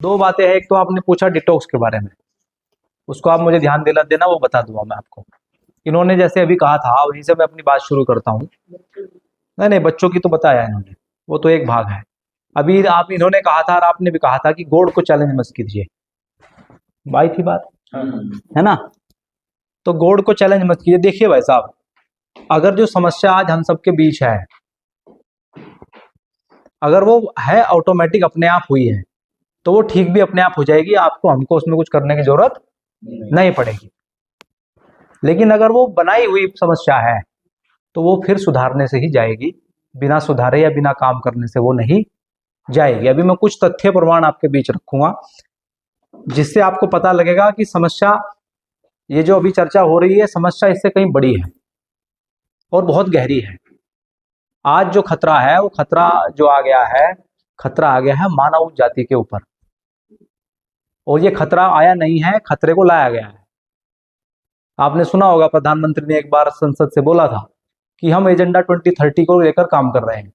दो बातें हैं। एक तो आपने पूछा डिटॉक्स के बारे में, उसको आप मुझे ध्यान दिला देना, वो बता दूंगा मैं आपको। इन्होंने जैसे अभी कहा था, वहीं से मैं अपनी बात शुरू करता हूँ। नहीं नहीं, बच्चों की तो बताया इन्होंने, वो तो एक भाग है। अभी आप इन्होंने कहा था और आपने भी कहा था कि गॉड को चैलेंज मत कीजिए, भाई थी बात, है ना? तो गॉड को चैलेंज मत कीजिए। देखिए भाई साहब, अगर जो समस्या आज हम सबके बीच है, अगर वो है ऑटोमेटिक अपने आप हुई है, तो वो ठीक भी अपने आप हो जाएगी, आपको हमको उसमें कुछ करने की जरूरत नहीं पड़ेगी। लेकिन अगर वो बनाई हुई समस्या है, तो वो फिर सुधारने से ही जाएगी, बिना सुधारे या बिना काम करने से वो नहीं जाएगी। अभी मैं कुछ तथ्य प्रमाण आपके बीच रखूंगा, जिससे आपको पता लगेगा कि समस्या, ये जो अभी चर्चा हो रही है, समस्या इससे कहीं बड़ी है और बहुत गहरी है। आज जो खतरा है, वो खतरा जो आ गया है, खतरा आ गया है मानव जाति के ऊपर। और ये खतरा आया नहीं है, खतरे को लाया गया है। आपने सुना होगा, प्रधानमंत्री ने एक बार संसद से बोला था कि हम एजेंडा 2030 को लेकर काम कर रहे हैं।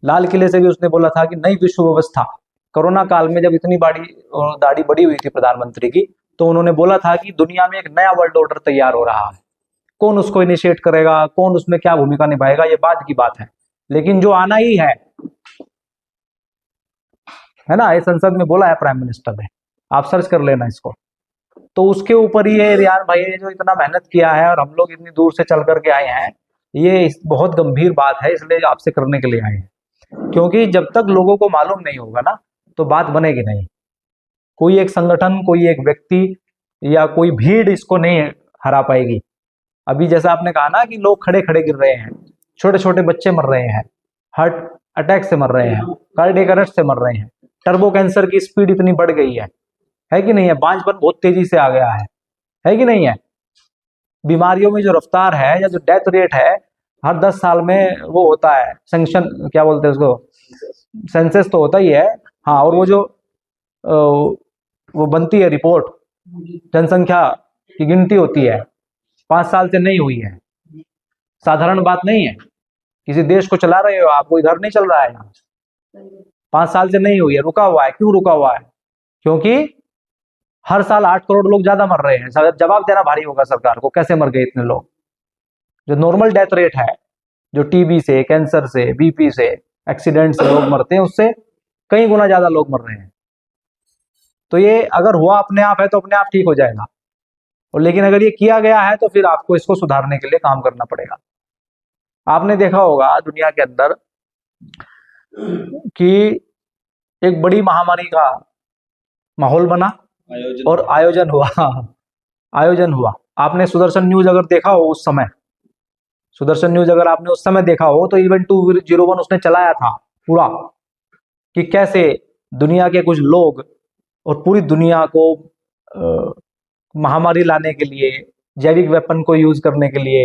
लाल किले से भी उसने बोला था कि नई विश्व व्यवस्था, कोरोना काल में जब इतनी बड़ी दाढ़ी बड़ी हुई थी प्रधानमंत्री की, तो उन्होंने बोला था कि दुनिया में एक नया वर्ल्ड ऑर्डर तैयार हो रहा है। कौन उसको इनिशिएट करेगा, कौन उसमें क्या भूमिका निभाएगा, ये बाद की बात है, लेकिन जो आना ही है ना, ये संसद में बोला है प्राइम मिनिस्टर ने, आप सर्च कर लेना इसको। तो उसके ऊपर ही है रियान भाई ने जो इतना मेहनत किया है और हम लोग इतनी दूर से चल करके आए हैं, ये बहुत गंभीर बात है, इसलिए आपसे करने के लिए आए हैं। क्योंकि जब तक लोगों को मालूम नहीं होगा ना, तो बात बनेगी नहीं। कोई एक संगठन, कोई एक व्यक्ति या कोई भीड़ इसको नहीं हरा पाएगी। अभी जैसा आपने कहा ना कि लोग खड़े खड़े गिर रहे हैं, छोटे छोटे बच्चे मर रहे हैं, हार्ट अटैक से मर रहे हैं, कार्डियक अरेस्ट से मर रहे हैं, टर्बो कैंसर की स्पीड इतनी बढ़ गई है कि नहीं है? बांझपन बहुत तेजी से आ गया है कि नहीं है? बीमारियों में जो रफ्तार है या जो डेथ रेट है, हर 10 साल में वो होता है सेंक्शन, क्या बोलते हैं उसको, सेंसस तो होता ही है। हाँ, और वो जो वो बनती है रिपोर्ट, जनसंख्या की गिनती होती है, 5 साल से नहीं हुई है। साधारण बात नहीं है। किसी देश को चला रहे हो आप, कोई इधर नहीं चल रहा है, यहाँ 5 साल से नहीं हुई है, रुका हुआ है। क्यों रुका हुआ है? क्योंकि हर साल 8 करोड़ लोग ज्यादा मर रहे हैं। जवाब देना भारी होगा सरकार को, कैसे मर गए इतने लोग? जो नॉर्मल डेथ रेट है, जो टीबी से, कैंसर से, बीपी से, एक्सीडेंट से लोग मरते हैं, उससे कई गुना ज्यादा लोग मर रहे हैं। तो ये अगर हुआ अपने आप है तो अपने आप ठीक हो जाएगा, और लेकिन अगर ये किया गया है तो फिर आपको इसको सुधारने के लिए काम करना पड़ेगा। आपने देखा होगा दुनिया के अंदर कि एक बड़ी महामारी का माहौल बना और आयोजन हुआ आयोजन हुआ। आपने सुदर्शन न्यूज अगर देखा हो उस समय, सुदर्शन न्यूज अगर आपने उस समय देखा हो, तो इवेंट 201 उसने चलाया था पूरा, कि कैसे दुनिया के कुछ लोग और पूरी दुनिया को महामारी लाने के लिए, जैविक वेपन को यूज करने के लिए,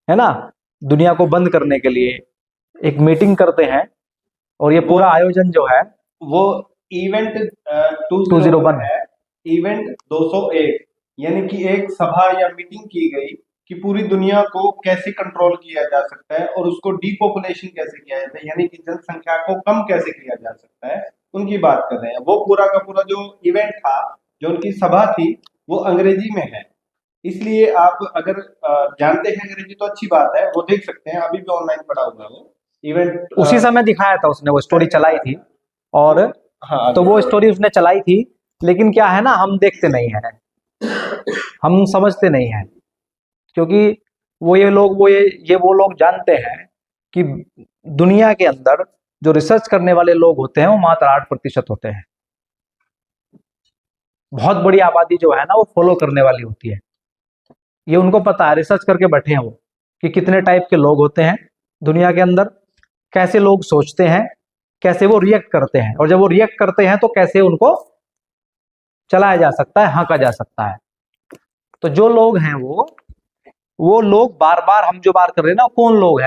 है ना, दुनिया को बंद करने के लिए एक मीटिंग करते हैं। और ये पूरा आयोजन जो है वो इवेंट 201 है, इवेंट 201, यानी कि एक सभा या मीटिंग की गई कि पूरी दुनिया को कैसे कंट्रोल किया जा सकता है और उसको डीपॉपुलेशन कैसे किया जाता है, यानी कि जनसंख्या को कम कैसे किया जा सकता है, उनकी बात कर रहे हैं। वो पूरा का पूरा जो इवेंट था, जो उनकी सभा थी, वो अंग्रेजी में है। इसलिए आप अगर जानते हैं अंग्रेजी तो अच्छी बात है, वो देख सकते हैं, अभी भी ऑनलाइन पड़ा हुआ है वो इवेंट। उसी समय दिखाया था उसने, वो स्टोरी चलाई थी। और हाँ, तो वो स्टोरी उसने चलाई थी, लेकिन क्या है ना, हम देखते नहीं है, हम समझते नहीं है। क्योंकि वो लोग जानते हैं कि दुनिया के अंदर जो रिसर्च करने वाले लोग होते हैं वो मात्र 8% होते हैं। बहुत बड़ी आबादी जो है ना, वो फॉलो करने वाली होती है। ये उनको पता है, रिसर्च करके बैठे हैं वो, कि कितने टाइप के लोग होते हैं दुनिया के अंदर, कैसे लोग सोचते हैं, कैसे वो रिएक्ट करते हैं, और जब वो रिएक्ट करते हैं तो कैसे उनको चलाया जा सकता है, हाँका जा सकता है। तो जो लोग हैं वो लोग बार बार हम जो बात कर रहे हैं ना, कौन लोग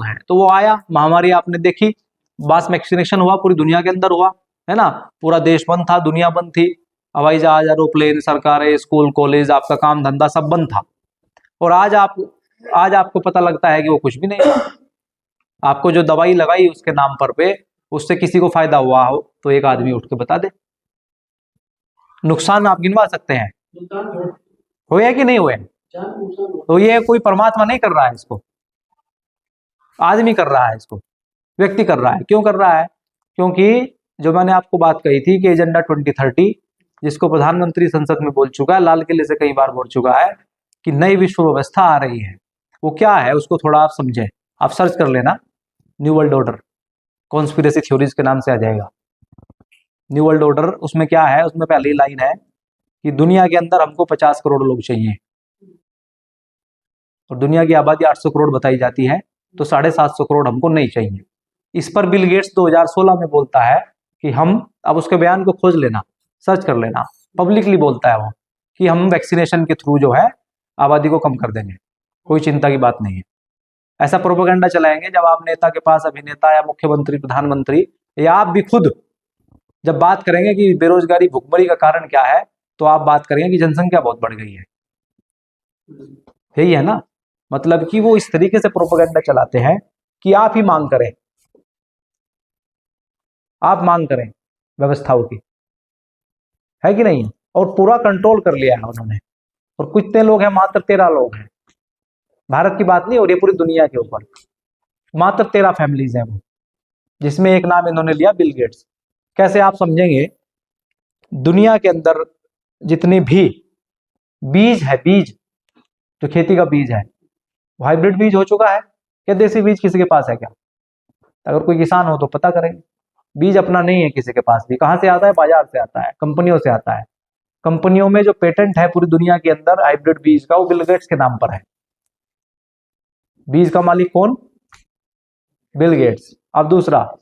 हैं, तो वो आया महामारी, आपने देखी, मास वैक्सीनेशन हुआ, पूरी दुनिया के अंदर हुआ, है ना, पूरा देश बंद था, दुनिया बंद थी, हवाई जहाज, एरोप्लेन, सरकारें, स्कूल, कॉलेज, आपका काम धंधा सब बंद था। और आज आपको पता लगता है कि वो कुछ भी नहीं है। आपको जो दवाई लगाई उसके नाम पर पे, उससे किसी को फायदा हुआ हो तो एक आदमी उठ के बता दे। नुकसान आप गिनवा सकते हैं, हुए हैं कि नहीं हुए? तो ये कोई परमात्मा नहीं कर रहा है इसको, आदमी कर रहा है इसको, व्यक्ति कर रहा है। क्यों कर रहा है? क्योंकि जो मैंने आपको बात कही थी कि एजेंडा 2030, जिसको प्रधानमंत्री संसद में बोल चुका है, लाल किले से कई बार बोल चुका है कि नई विश्व व्यवस्था आ रही है, वो क्या है उसको थोड़ा आप समझें। आप सर्च कर लेना, new world order, conspiracy theories के नाम से आ जाएगा। न्यू वर्ल्ड ऑर्डर, उसमें क्या है, उसमें पहली लाइन है कि दुनिया के अंदर हमको 50 करोड़ लोग चाहिए, और दुनिया की आबादी 800 करोड़ बताई जाती है, तो 750 करोड़ हमको नहीं चाहिए। इस पर बिल गेट्स 2016 में बोलता है कि हम, अब उसके बयान को खोज लेना, सर्च कर लेना, पब्लिकली बोलता है वो कि हम वैक्सीनेशन के थ्रू जो है आबादी को कम कर देंगे, कोई चिंता की बात नहीं है। ऐसा प्रोपेगेंडा चलाएंगे जब आप नेता के पास, अभिनेता या मुख्यमंत्री, प्रधानमंत्री या आप भी खुद जब बात करेंगे कि बेरोजगारी, भुखमरी का कारण क्या है, तो आप बात करेंगे कि जनसंख्या बहुत बढ़ गई है। यही है ना, मतलब कि वो इस तरीके से प्रोपेगेंडा चलाते हैं कि आप ही मांग करें, आप मांग करें व्यवस्थाओं की, है कि नहीं? और पूरा कंट्रोल कर लिया है उन्होंने। और कितने लोग हैं? मात्र 13 लोग हैं। भारत की बात नहीं हो रही है, पूरी दुनिया के ऊपर मात्र 13 फैमिलीज हैं वो, जिसमें एक नाम इन्होंने लिया, बिल गेट्स। कैसे आप समझेंगे? दुनिया के अंदर जितने भी बीज है, बीज जो खेती का बीज है, वो हाइब्रिड बीज हो चुका है क्या? देसी बीज किसी के पास है क्या? अगर कोई किसान हो तो पता करें। बीज अपना नहीं है किसी के पास भी। कहां से आता है? बाजार से आता है, कंपनियों से आता है। कंपनियों में जो पेटेंट है पूरी दुनिया के अंदर हाइब्रिड बीज का, वो बिल गेट्स के नाम पर है। बीज का मालिक कौन? Bill Gates. अब दूसरा,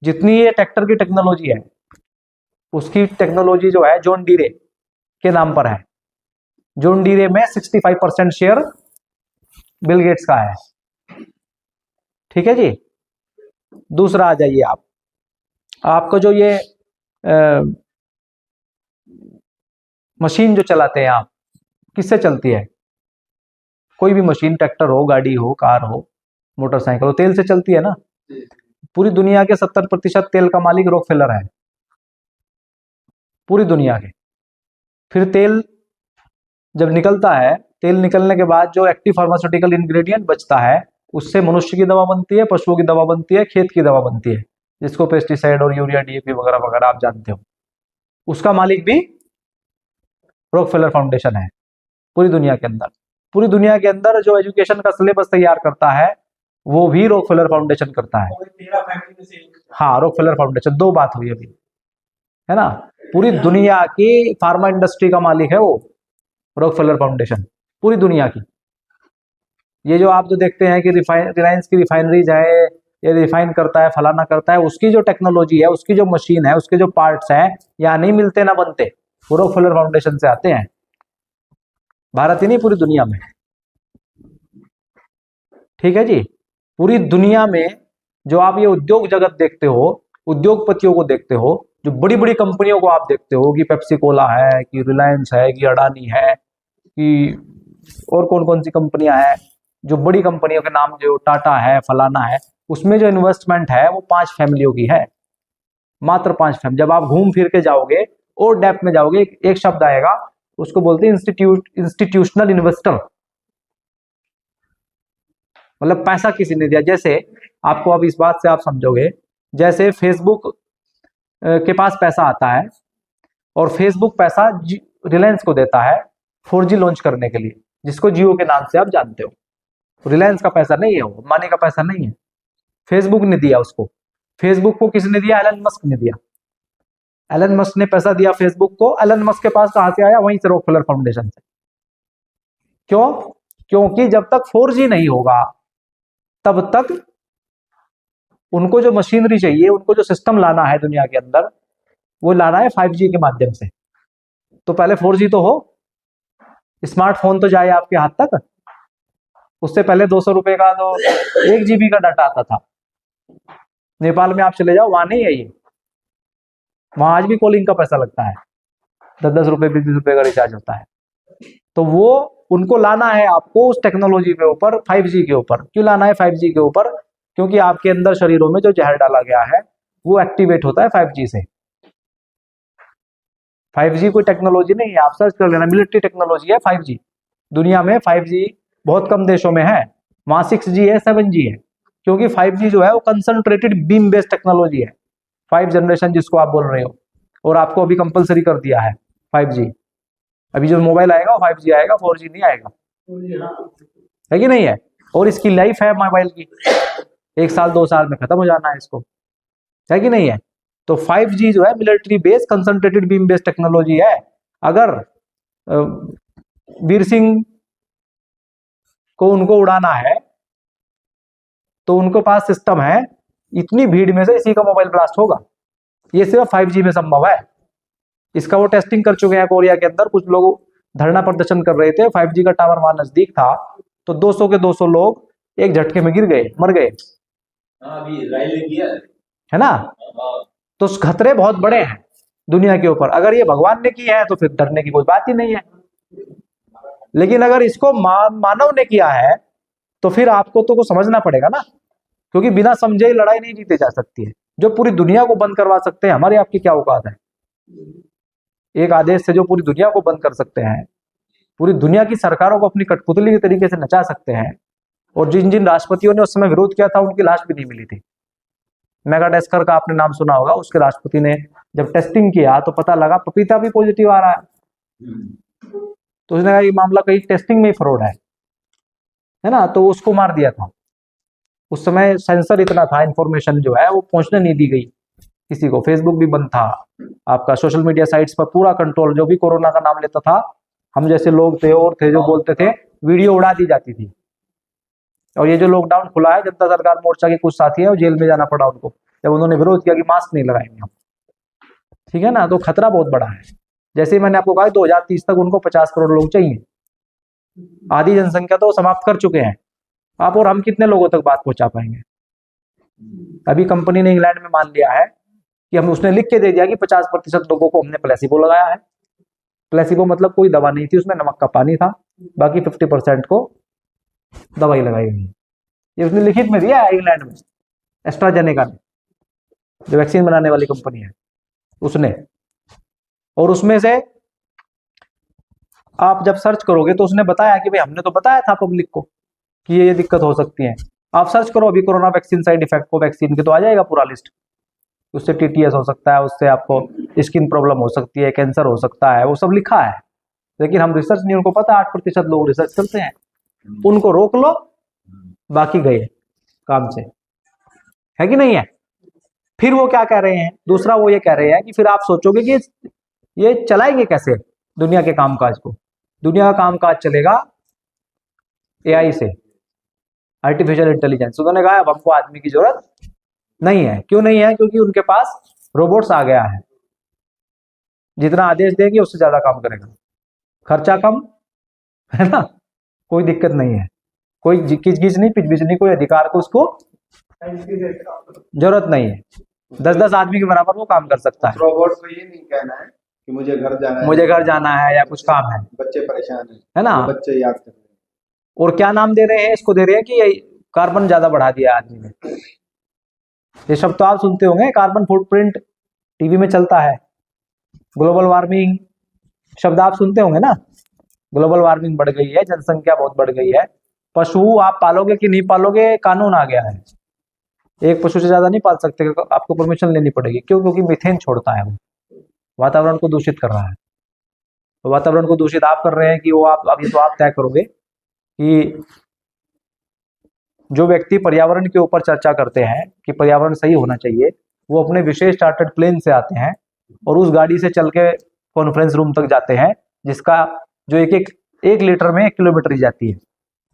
जितनी ये ट्रैक्टर की टेक्नोलॉजी है, उसकी टेक्नोलॉजी जो है जॉन डीरे के नाम पर है। जॉन डीरे में 65% शेयर बिल गेट्स का है। ठीक है जी। दूसरा आ जाइए आप, आपको जो ये मशीन जो चलाते हैं आप, किससे चलती है? कोई भी मशीन, ट्रैक्टर हो, गाड़ी हो, कार हो, मोटरसाइकिल हो, तेल से चलती है ना। पूरी दुनिया के 70% तेल का मालिक रॉकफेलर है, पूरी दुनिया के। फिर तेल जब निकलता है, तेल निकलने के बाद जो एक्टिव फार्मास्यूटिकल इंग्रेडिएंट बचता है, उससे मनुष्य की दवा बनती है, पशुओं की दवा बनती है, खेत की दवा बनती है, जिसको पेस्टिसाइड और यूरिया, डीएपी वगैरह वगैरह आप जानते हो। उसका मालिक भी रॉकफेलर फाउंडेशन है पूरी दुनिया के अंदर। पूरी दुनिया के अंदर जो एजुकेशन का सिलेबस तैयार करता है, वो भी रॉकफेलर फाउंडेशन करता है। हाँ, रॉकफेलर फाउंडेशन। दो बात हुई अभी, है ना। पूरी दुनिया की फार्मा इंडस्ट्री का मालिक है वो रॉकफेलर फाउंडेशन, पूरी दुनिया की। ये जो आप जो देखते हैं कि रिलायंस की रिफाइनरीज है, ये रिफाइन करता है, फलाना करता है, उसकी जो टेक्नोलॉजी है, उसकी जो मशीन है, उसके जो पार्ट्स हैं, यहाँ नहीं मिलते ना बनते, वो रॉकफेलर फाउंडेशन से आते हैं। भारत ही नहीं, पूरी दुनिया में। ठीक है जी। पूरी दुनिया में जो आप ये उद्योग जगत देखते हो, उद्योगपतियों को देखते हो, जो बड़ी बड़ी कंपनियों को आप देखते हो कि पेप्सी कोला है, कि रिलायंस है, कि अडानी है, कि और कौन कौन सी कंपनियां हैं, जो बड़ी कंपनियों के नाम, जो टाटा है, फलाना है, उसमें जो इन्वेस्टमेंट है वो 5 फैमिलियों की है, मात्र 5 फैमिली। जब आप घूम फिर के जाओगे और डेप्थ में जाओगे, एक शब्द आएगा, उसको बोलते हैं इंस्टीट्यूशनल इन्वेस्टर। मतलब पैसा किसी ने दिया। जैसे आपको अब इस बात से आप समझोगे, जैसे फेसबुक के पास पैसा आता है, और फेसबुक पैसा रिलायंस को देता है 4G लॉन्च करने के लिए, जिसको जियो के नाम से आप जानते हो। रिलायंस का पैसा नहीं है, वो अंबानी का पैसा नहीं है, फेसबुक ने दिया उसको। फेसबुक को किसने दिया? एलन मस्क ने दिया। एलन मस्क ने पैसा दिया फेसबुक को। एलन मस्क के पास कहां से आया? वहीं से, रॉकफेलर फाउंडेशन से। क्यों? क्योंकि जब तक 4G नहीं होगा, तब तक उनको जो मशीनरी चाहिए, उनको जो सिस्टम लाना है दुनिया के अंदर, वो लाना है 5G के माध्यम से। तो पहले 4G तो हो, स्मार्टफोन तो जाए आपके हाथ तक। उससे पहले 200 रुपए का तो 1 GB का डाटा आता था। नेपाल में आप चले जाओ, वहां नहीं है ये। वहां आज भी कॉलिंग का पैसा लगता है, 10-10 रुपए, 20-20 रुपए का रिचार्ज होता है। तो वो उनको लाना है आपको उस टेक्नोलॉजी के ऊपर, 5G के ऊपर। क्यों लाना है 5G के ऊपर? क्योंकि आपके अंदर शरीरों में जो जहर डाला गया है, वो एक्टिवेट होता है 5G से। 5G कोई टेक्नोलॉजी नहीं है, आप सर्च कर लेना, मिलिट्री टेक्नोलॉजी है 5G। दुनिया में 5G बहुत कम देशों में है, वहाँ 6G है, 7G है, क्योंकि 5G जो है वो कंसंट्रेटेड बीम बेस्ड टेक्नोलॉजी है, 5 जनरेशन जिसको आप बोल रहे हो। और आपको अभी कंपलसरी कर दिया है 5G। अभी जो मोबाइल आएगा वो 5G आएगा, 4G नहीं आएगा, है कि नहीं है। और इसकी लाइफ है मोबाइल की 1 साल 2 साल में खत्म हो जाना है इसको, है कि नहीं है। तो 5G जो है military based concentrated beam based technology है। अगर वीर सिंह को उनको उड़ाना है तो उनके पास सिस्टम है, इतनी भीड़ में से इसी का मोबाइल ब्लास्ट होगा। ये सिर्फ 5G में संभव है। इसका वो टेस्टिंग कर चुके हैं कोरिया के अंदर। कुछ लोग धरना प्रदर्शन कर रहे थे, 5G का टावर वहां नजदीक था, तो 200 के 200 लोग एक झटके में गिर गए, मर गए, अभी इसराइल ने किया है ना। तो खतरे बहुत बड़े हैं दुनिया के ऊपर। अगर ये भगवान ने की है तो फिर डरने की कोई बात ही नहीं है, लेकिन अगर इसको मानव ने किया है तो फिर आपको तो कुछ समझना पड़ेगा ना, क्योंकि बिना समझे ही लड़ाई नहीं जीती जा सकती है। जो पूरी दुनिया को बंद करवा सकते हैं, हमारी आपकी क्या औकात है। एक आदेश से जो पूरी दुनिया को बंद कर सकते हैं, पूरी दुनिया की सरकारों को अपनी कठपुतली के तरीके से नचा सकते हैं। और जिन जिन राष्ट्रपतियों ने उस समय विरोध किया था उनकी लाश भी नहीं मिली थी। मेगाडेस्कर का आपने नाम सुना होगा, उसके राष्ट्रपति ने जब टेस्टिंग किया तो पता लगा पपीता भी पॉजिटिव आ रहा है, तो उसने कहा ये मामला कहीं टेस्टिंग में ही फ्रॉड है ना, तो उसको मार दिया था। उस समय सेंसर इतना था, इंफॉर्मेशन जो है वो पहुंचने नहीं दी गई किसी को, फेसबुक भी बंद था, आपका सोशल मीडिया साइट्स पर पूरा कंट्रोल। जो भी कोरोना का नाम लेता था, हम जैसे लोग थे और थे जो बोलते थे, वीडियो उड़ा दी जाती थी। और ये जो लॉकडाउन खुला है, जनता सरकार मोर्चा के कुछ साथी है वो जेल में जाना पड़ा उनको, जब उन्होंने विरोध किया कि मास्क नहीं लगाएंगे हम, ठीक है ना। तो खतरा बहुत बड़ा है। जैसे ही मैंने आपको कहा 2030 तक उनको 50 करोड़ लोग चाहिए, आधी जनसंख्या तो समाप्त कर चुके हैं। आप और हम कितने लोगों तक बात पहुंचा पाएंगे। अभी कंपनी ने इंग्लैंड में मान लिया है कि हम, उसने लिख के दे दिया कि 50% लोगों को हमने प्लेसिबो लगाया है। प्लेसिबो मतलब कोई दवा नहीं थी, उसमें नमक का पानी था, बाकी 50% को दवाई लगाई गई। ये उसने लिखित में दिया है इंग्लैंड में, एस्ट्राजेनेका ने, जो वैक्सीन बनाने वाली कंपनी है उसने। और उसमें से आप जब सर्च करोगे तो उसने बताया कि भाई हमने तो बताया था पब्लिक को कि ये दिक्कत हो सकती है। आप सर्च करो अभी कोरोना वैक्सीन साइड इफेक्ट को वैक्सीन के, तो आ जाएगा पूरा लिस्ट। उससे टीटीएस हो सकता है, उससे आपको स्किन प्रॉब्लम हो सकती है, कैंसर हो सकता है, वो सब लिखा है। लेकिन हम रिसर्च नहीं, उनको पता 8% लोग रिसर्च करते हैं, उनको रोक लो, बाकी गए काम से, है कि नहीं है। फिर वो क्या कह रहे हैं, दूसरा वो ये कह रहे हैं कि फिर आप सोचोगे कि ये चलाएंगे कैसे दुनिया के कामकाज को। दुनिया का कामकाज चलेगा एआई से, आर्टिफिशियल इंटेलिजेंस। उन्होंने कहा अब हमको आदमी की जरूरत नहीं है। क्यों नहीं है? क्योंकि उनके पास रोबोट्स आ गया है, जितना आदेश देंगे उससे ज्यादा काम करेगा, खर्चा कम, है ना, कोई दिक्कत नहीं है, कोई किचकिच नहीं, पिचबिच नहीं, कोई अधिकार को उसको जरूरत नहीं है। 10-10 आदमी के बराबर वो काम कर सकता है। रोबोट को ये नहीं कहना है कि मुझे घर जाना है, मुझे घर जाना है या कुछ काम है बच्चे परेशान है ना। तो बच्चे याद कर रहे हैं। और क्या नाम दे रहे हैं इसको, दे रहे हैं कि ये कार्बन ज्यादा बढ़ा दिया आदमी ने। ये शब्द तो आप सुनते होंगे, कार्बन फुटप्रिंट टीवी में चलता है, ग्लोबल वार्मिंग शब्द आप सुनते होंगे ना। ग्लोबल वार्मिंग बढ़ गई है, जनसंख्या बहुत बढ़ गई है, पशु आप पालोगे कि नहीं पालोगे कानून आ गया है, एक पशु से ज्यादा नहीं पाल सकते, आपको परमिशन लेनी पड़ेगी। क्यों? क्योंकि मीथेन छोड़ता है, वो वातावरण को दूषित कर रहा है। तो वातावरण को दूषित आप कर रहे हैं कि वो आप, अभी तो आप तय करोगे कि जो व्यक्ति पर्यावरण के ऊपर चर्चा करते हैं कि पर्यावरण सही होना चाहिए, वो अपने विशेष चार्टर्ड प्लेन से आते हैं और उस गाड़ी से चल के कॉन्फ्रेंस रूम तक जाते हैं, जिसका जो एक लीटर में 1 किलोमीटर ही जाती है,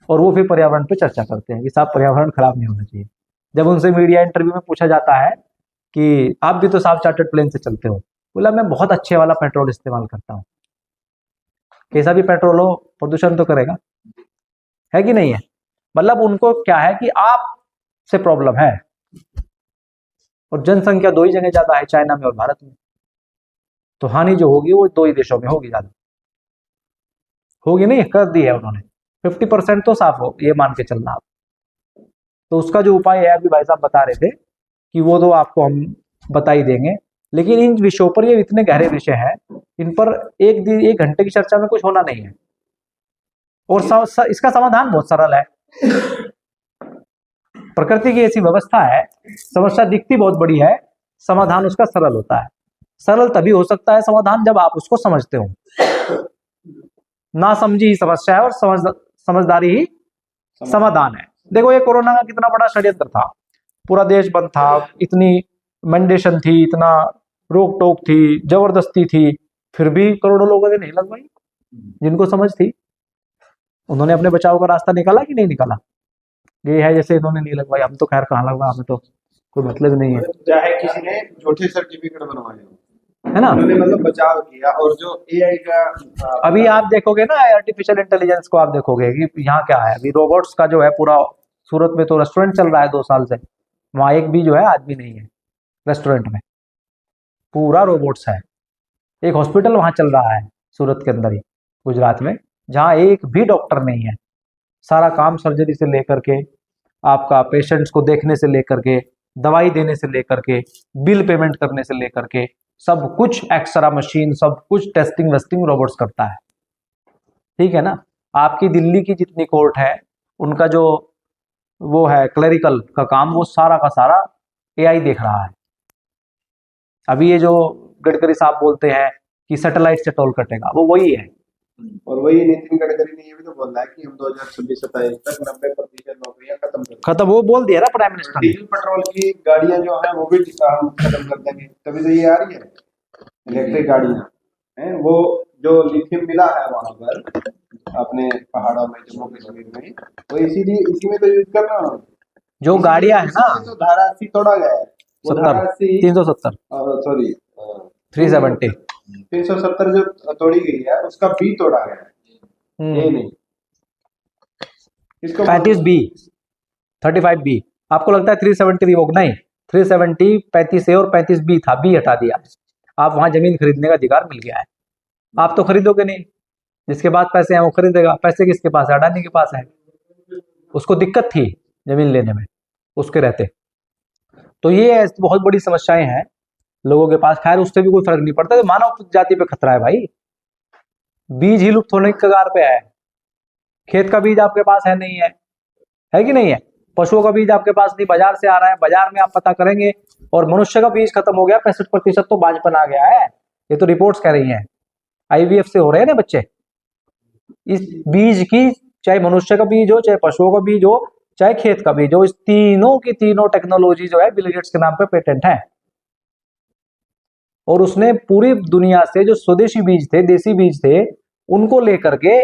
और वो फिर पर्यावरण पे चर्चा करते हैं कि साहब पर्यावरण खराब नहीं होना चाहिए। जब उनसे मीडिया इंटरव्यू में पूछा जाता है कि आप भी तो साफ चार्टर्ड प्लेन से चलते हो, बोला मैं बहुत अच्छे वाला पेट्रोल इस्तेमाल करता हूँ। कैसा भी पेट्रोल हो, प्रदूषण तो करेगा, है कि नहीं है। मतलब उनको क्या है कि आप से प्रॉब्लम है। और जनसंख्या 2 ही जगह ज्यादा है, चाइना में और भारत में, तो हानि जो होगी वो 2 ही देशों में होगी, ज्यादा होगी नहीं, कर दी है उन्होंने। 50% तो साफ हो, ये मान के चलना आप। तो उसका जो उपाय है, अभी भाई साहब बता रहे थे कि वो तो आपको हम बता ही देंगे लेकिन इन विषयों पर, ये इतने गहरे विषय हैं, इन पर एक घंटे की चर्चा में कुछ होना नहीं है। और इसका समाधान बहुत सरल है। प्रकृति की ऐसी व्यवस्था है, समस्या दिखती बहुत बड़ी है, समाधान उसका सरल होता है। सरल तभी हो सकता है समाधान जब आप उसको समझते हो। ना समझी ही समस्या है और समझदारी ही समाधान है। देखो ये कोरोना का कितना बड़ा षड्यंत्र था, पूरा देश बंद था, इतनी मैंडेशन थी, इतना रोक टोक थी, जबरदस्ती थी, फिर भी करोड़ों लोगों ने नहीं लगवाई। जिनको समझ थी उन्होंने अपने बचाव का रास्ता निकाला कि नहीं निकाला? ये है जैसे इन्होंने नहीं लगवाई, हम तो खैर कहाँ लगवा, हमें तो कोई मतलब नहीं है। चाहे किसी ने झूठे सर्टिफिकेट बनवाए, है ना, उन्होंने मतलब बचाव किया। और जो एआई का अभी आप देखोगे ना, आर्टिफिशियल इंटेलिजेंस को आप देखोगे कि यहाँ क्या है, अभी रोबोट्स का जो है पूरा, सूरत में तो रेस्टोरेंट चल रहा है 2 साल से, वहां एक भी जो है आदमी नहीं है रेस्टोरेंट में, पूरा रोबोट्स है। एक हॉस्पिटल वहां चल रहा है सूरत के अंदर ही, गुजरात में, जहां एक भी डॉक्टर नहीं है। सारा काम सर्जरी से लेकर के, आपका पेशेंट्स को देखने से लेकर के, दवाई देने से लेकर के, बिल पेमेंट करने से लेकर के, सब कुछ एक्सरा मशीन, सब कुछ टेस्टिंग वेस्टिंग रोबोट्स करता है। ठीक है ना। आपकी दिल्ली की जितनी कोर्ट है, उनका जो वो है क्लरिकल का काम, वो सारा का सारा एआई देख रहा है। अभी ये जो गडकरी साहब बोलते हैं कि सैटेलाइट से टोल कटेगा, वो वही है। और वही नितिन गडकरी ने ये भी तो बोला है कि हम 2026-27 तक 90% नौकरियां खत्म कर देंगे। खत्म, वो बोल दिया ना प्राइम मिनिस्टर ने। डीजल पेट्रोल की गाड़ियां जो है वो भी हम खत्म कर देंगे। तभी तो ये आ रही है इलेक्ट्रिक गाड़ियां हैं। वो जो लिथियम मिला है वहां पर अपने पहाड़ों में, जम्मू कश्मीर में, वो इसीलिए इसी में तो यूज कर रहा हूँ। जो गाड़ियां है ना, तो धारा 80 तोड़ा गया है, वो धारा 80 370 सॉरी 370 370 जो तोड़ी गई है, उसका बी तोड़ा गया है। ये नहीं, इसको 35B 35B। आपको लगता है 370 रिवोक? नहीं, 370 35A और 35B था, बी हटा दिया। आप वहां जमीन खरीदने का अधिकार मिल गया है। आप तो खरीदोगे नहीं, जिसके पास पैसे हैं वो खरीदेगा। पैसे किसके पास है? अडानी के पास है। उसको दिक्कत थी जमीन लेने में उसके रहते। तो ये बहुत बड़ी समस्याएं हैं लोगों के पास। खैर उससे भी कोई फर्क नहीं पड़ता, तो मानव जाति पे खतरा है भाई। बीज ही लुप्त होने की कगार पे है। खेत का बीज आपके पास है नहीं है कि नहीं है? पशुओं का बीज आपके पास नहीं, बाजार से आ रहा है, बाजार में आप पता करेंगे। और मनुष्य का बीज खत्म हो गया, 65% तो बांझपन आ गया है। ये तो रिपोर्ट्स कह रही हैं। IVF से हो रहे हैं ना बच्चे। इस बीज की, चाहे मनुष्य का बीज हो, चाहे पशुओं का बीज हो, चाहे खेत का बीज हो, इस तीनों की तीनों टेक्नोलॉजी जो है बिल गेट्स के नाम पे पेटेंट है। और उसने पूरी दुनिया से जो स्वदेशी बीज थे, देसी बीज थे, उनको लेकर के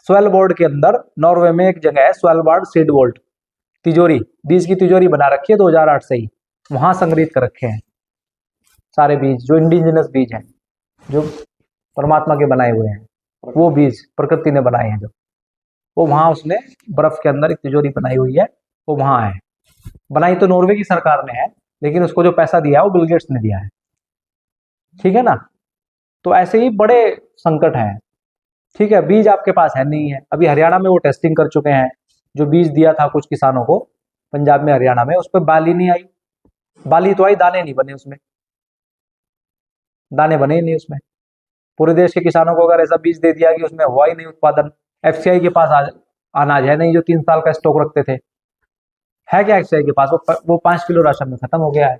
स्वेलबॉर्ड के अंदर, नॉर्वे में एक जगह है स्वेलबॉर्ड सीड वॉल्ट, तिजोरी, बीज की तिजोरी बना रखी है 2008 से ही। वहां संग्रहित कर रखे हैं सारे बीज, जो इंडिजिनस बीज हैं, जो परमात्मा के बनाए हुए हैं, वो बीज प्रकृति ने बनाए हैं जो, वो वहां उसने बर्फ के अंदर एक तिजोरी बनाई हुई है, वो वहां है। बनाई तो नॉर्वे की सरकार ने है, लेकिन उसको जो पैसा दिया है वो बिल गेट्स ने दिया है। ठीक है ना। तो ऐसे ही बड़े संकट हैं। ठीक है, बीज आपके पास है नहीं है। अभी हरियाणा में वो टेस्टिंग कर चुके हैं, जो बीज दिया था कुछ किसानों को पंजाब में, हरियाणा में, उस पर बाली नहीं आई। बाली तो आई, दाने नहीं बने उसमें, दाने बने ही नहीं उसमें। पूरे देश के किसानों को अगर ऐसा बीज दे दिया कि उसमें हुआ ही नहीं उत्पादन। FCI के पास अनाज है नहीं, जो 3 साल का स्टॉक रखते थे। है क्या FCI के पास? वो 5 किलो राशन में खत्म हो गया है।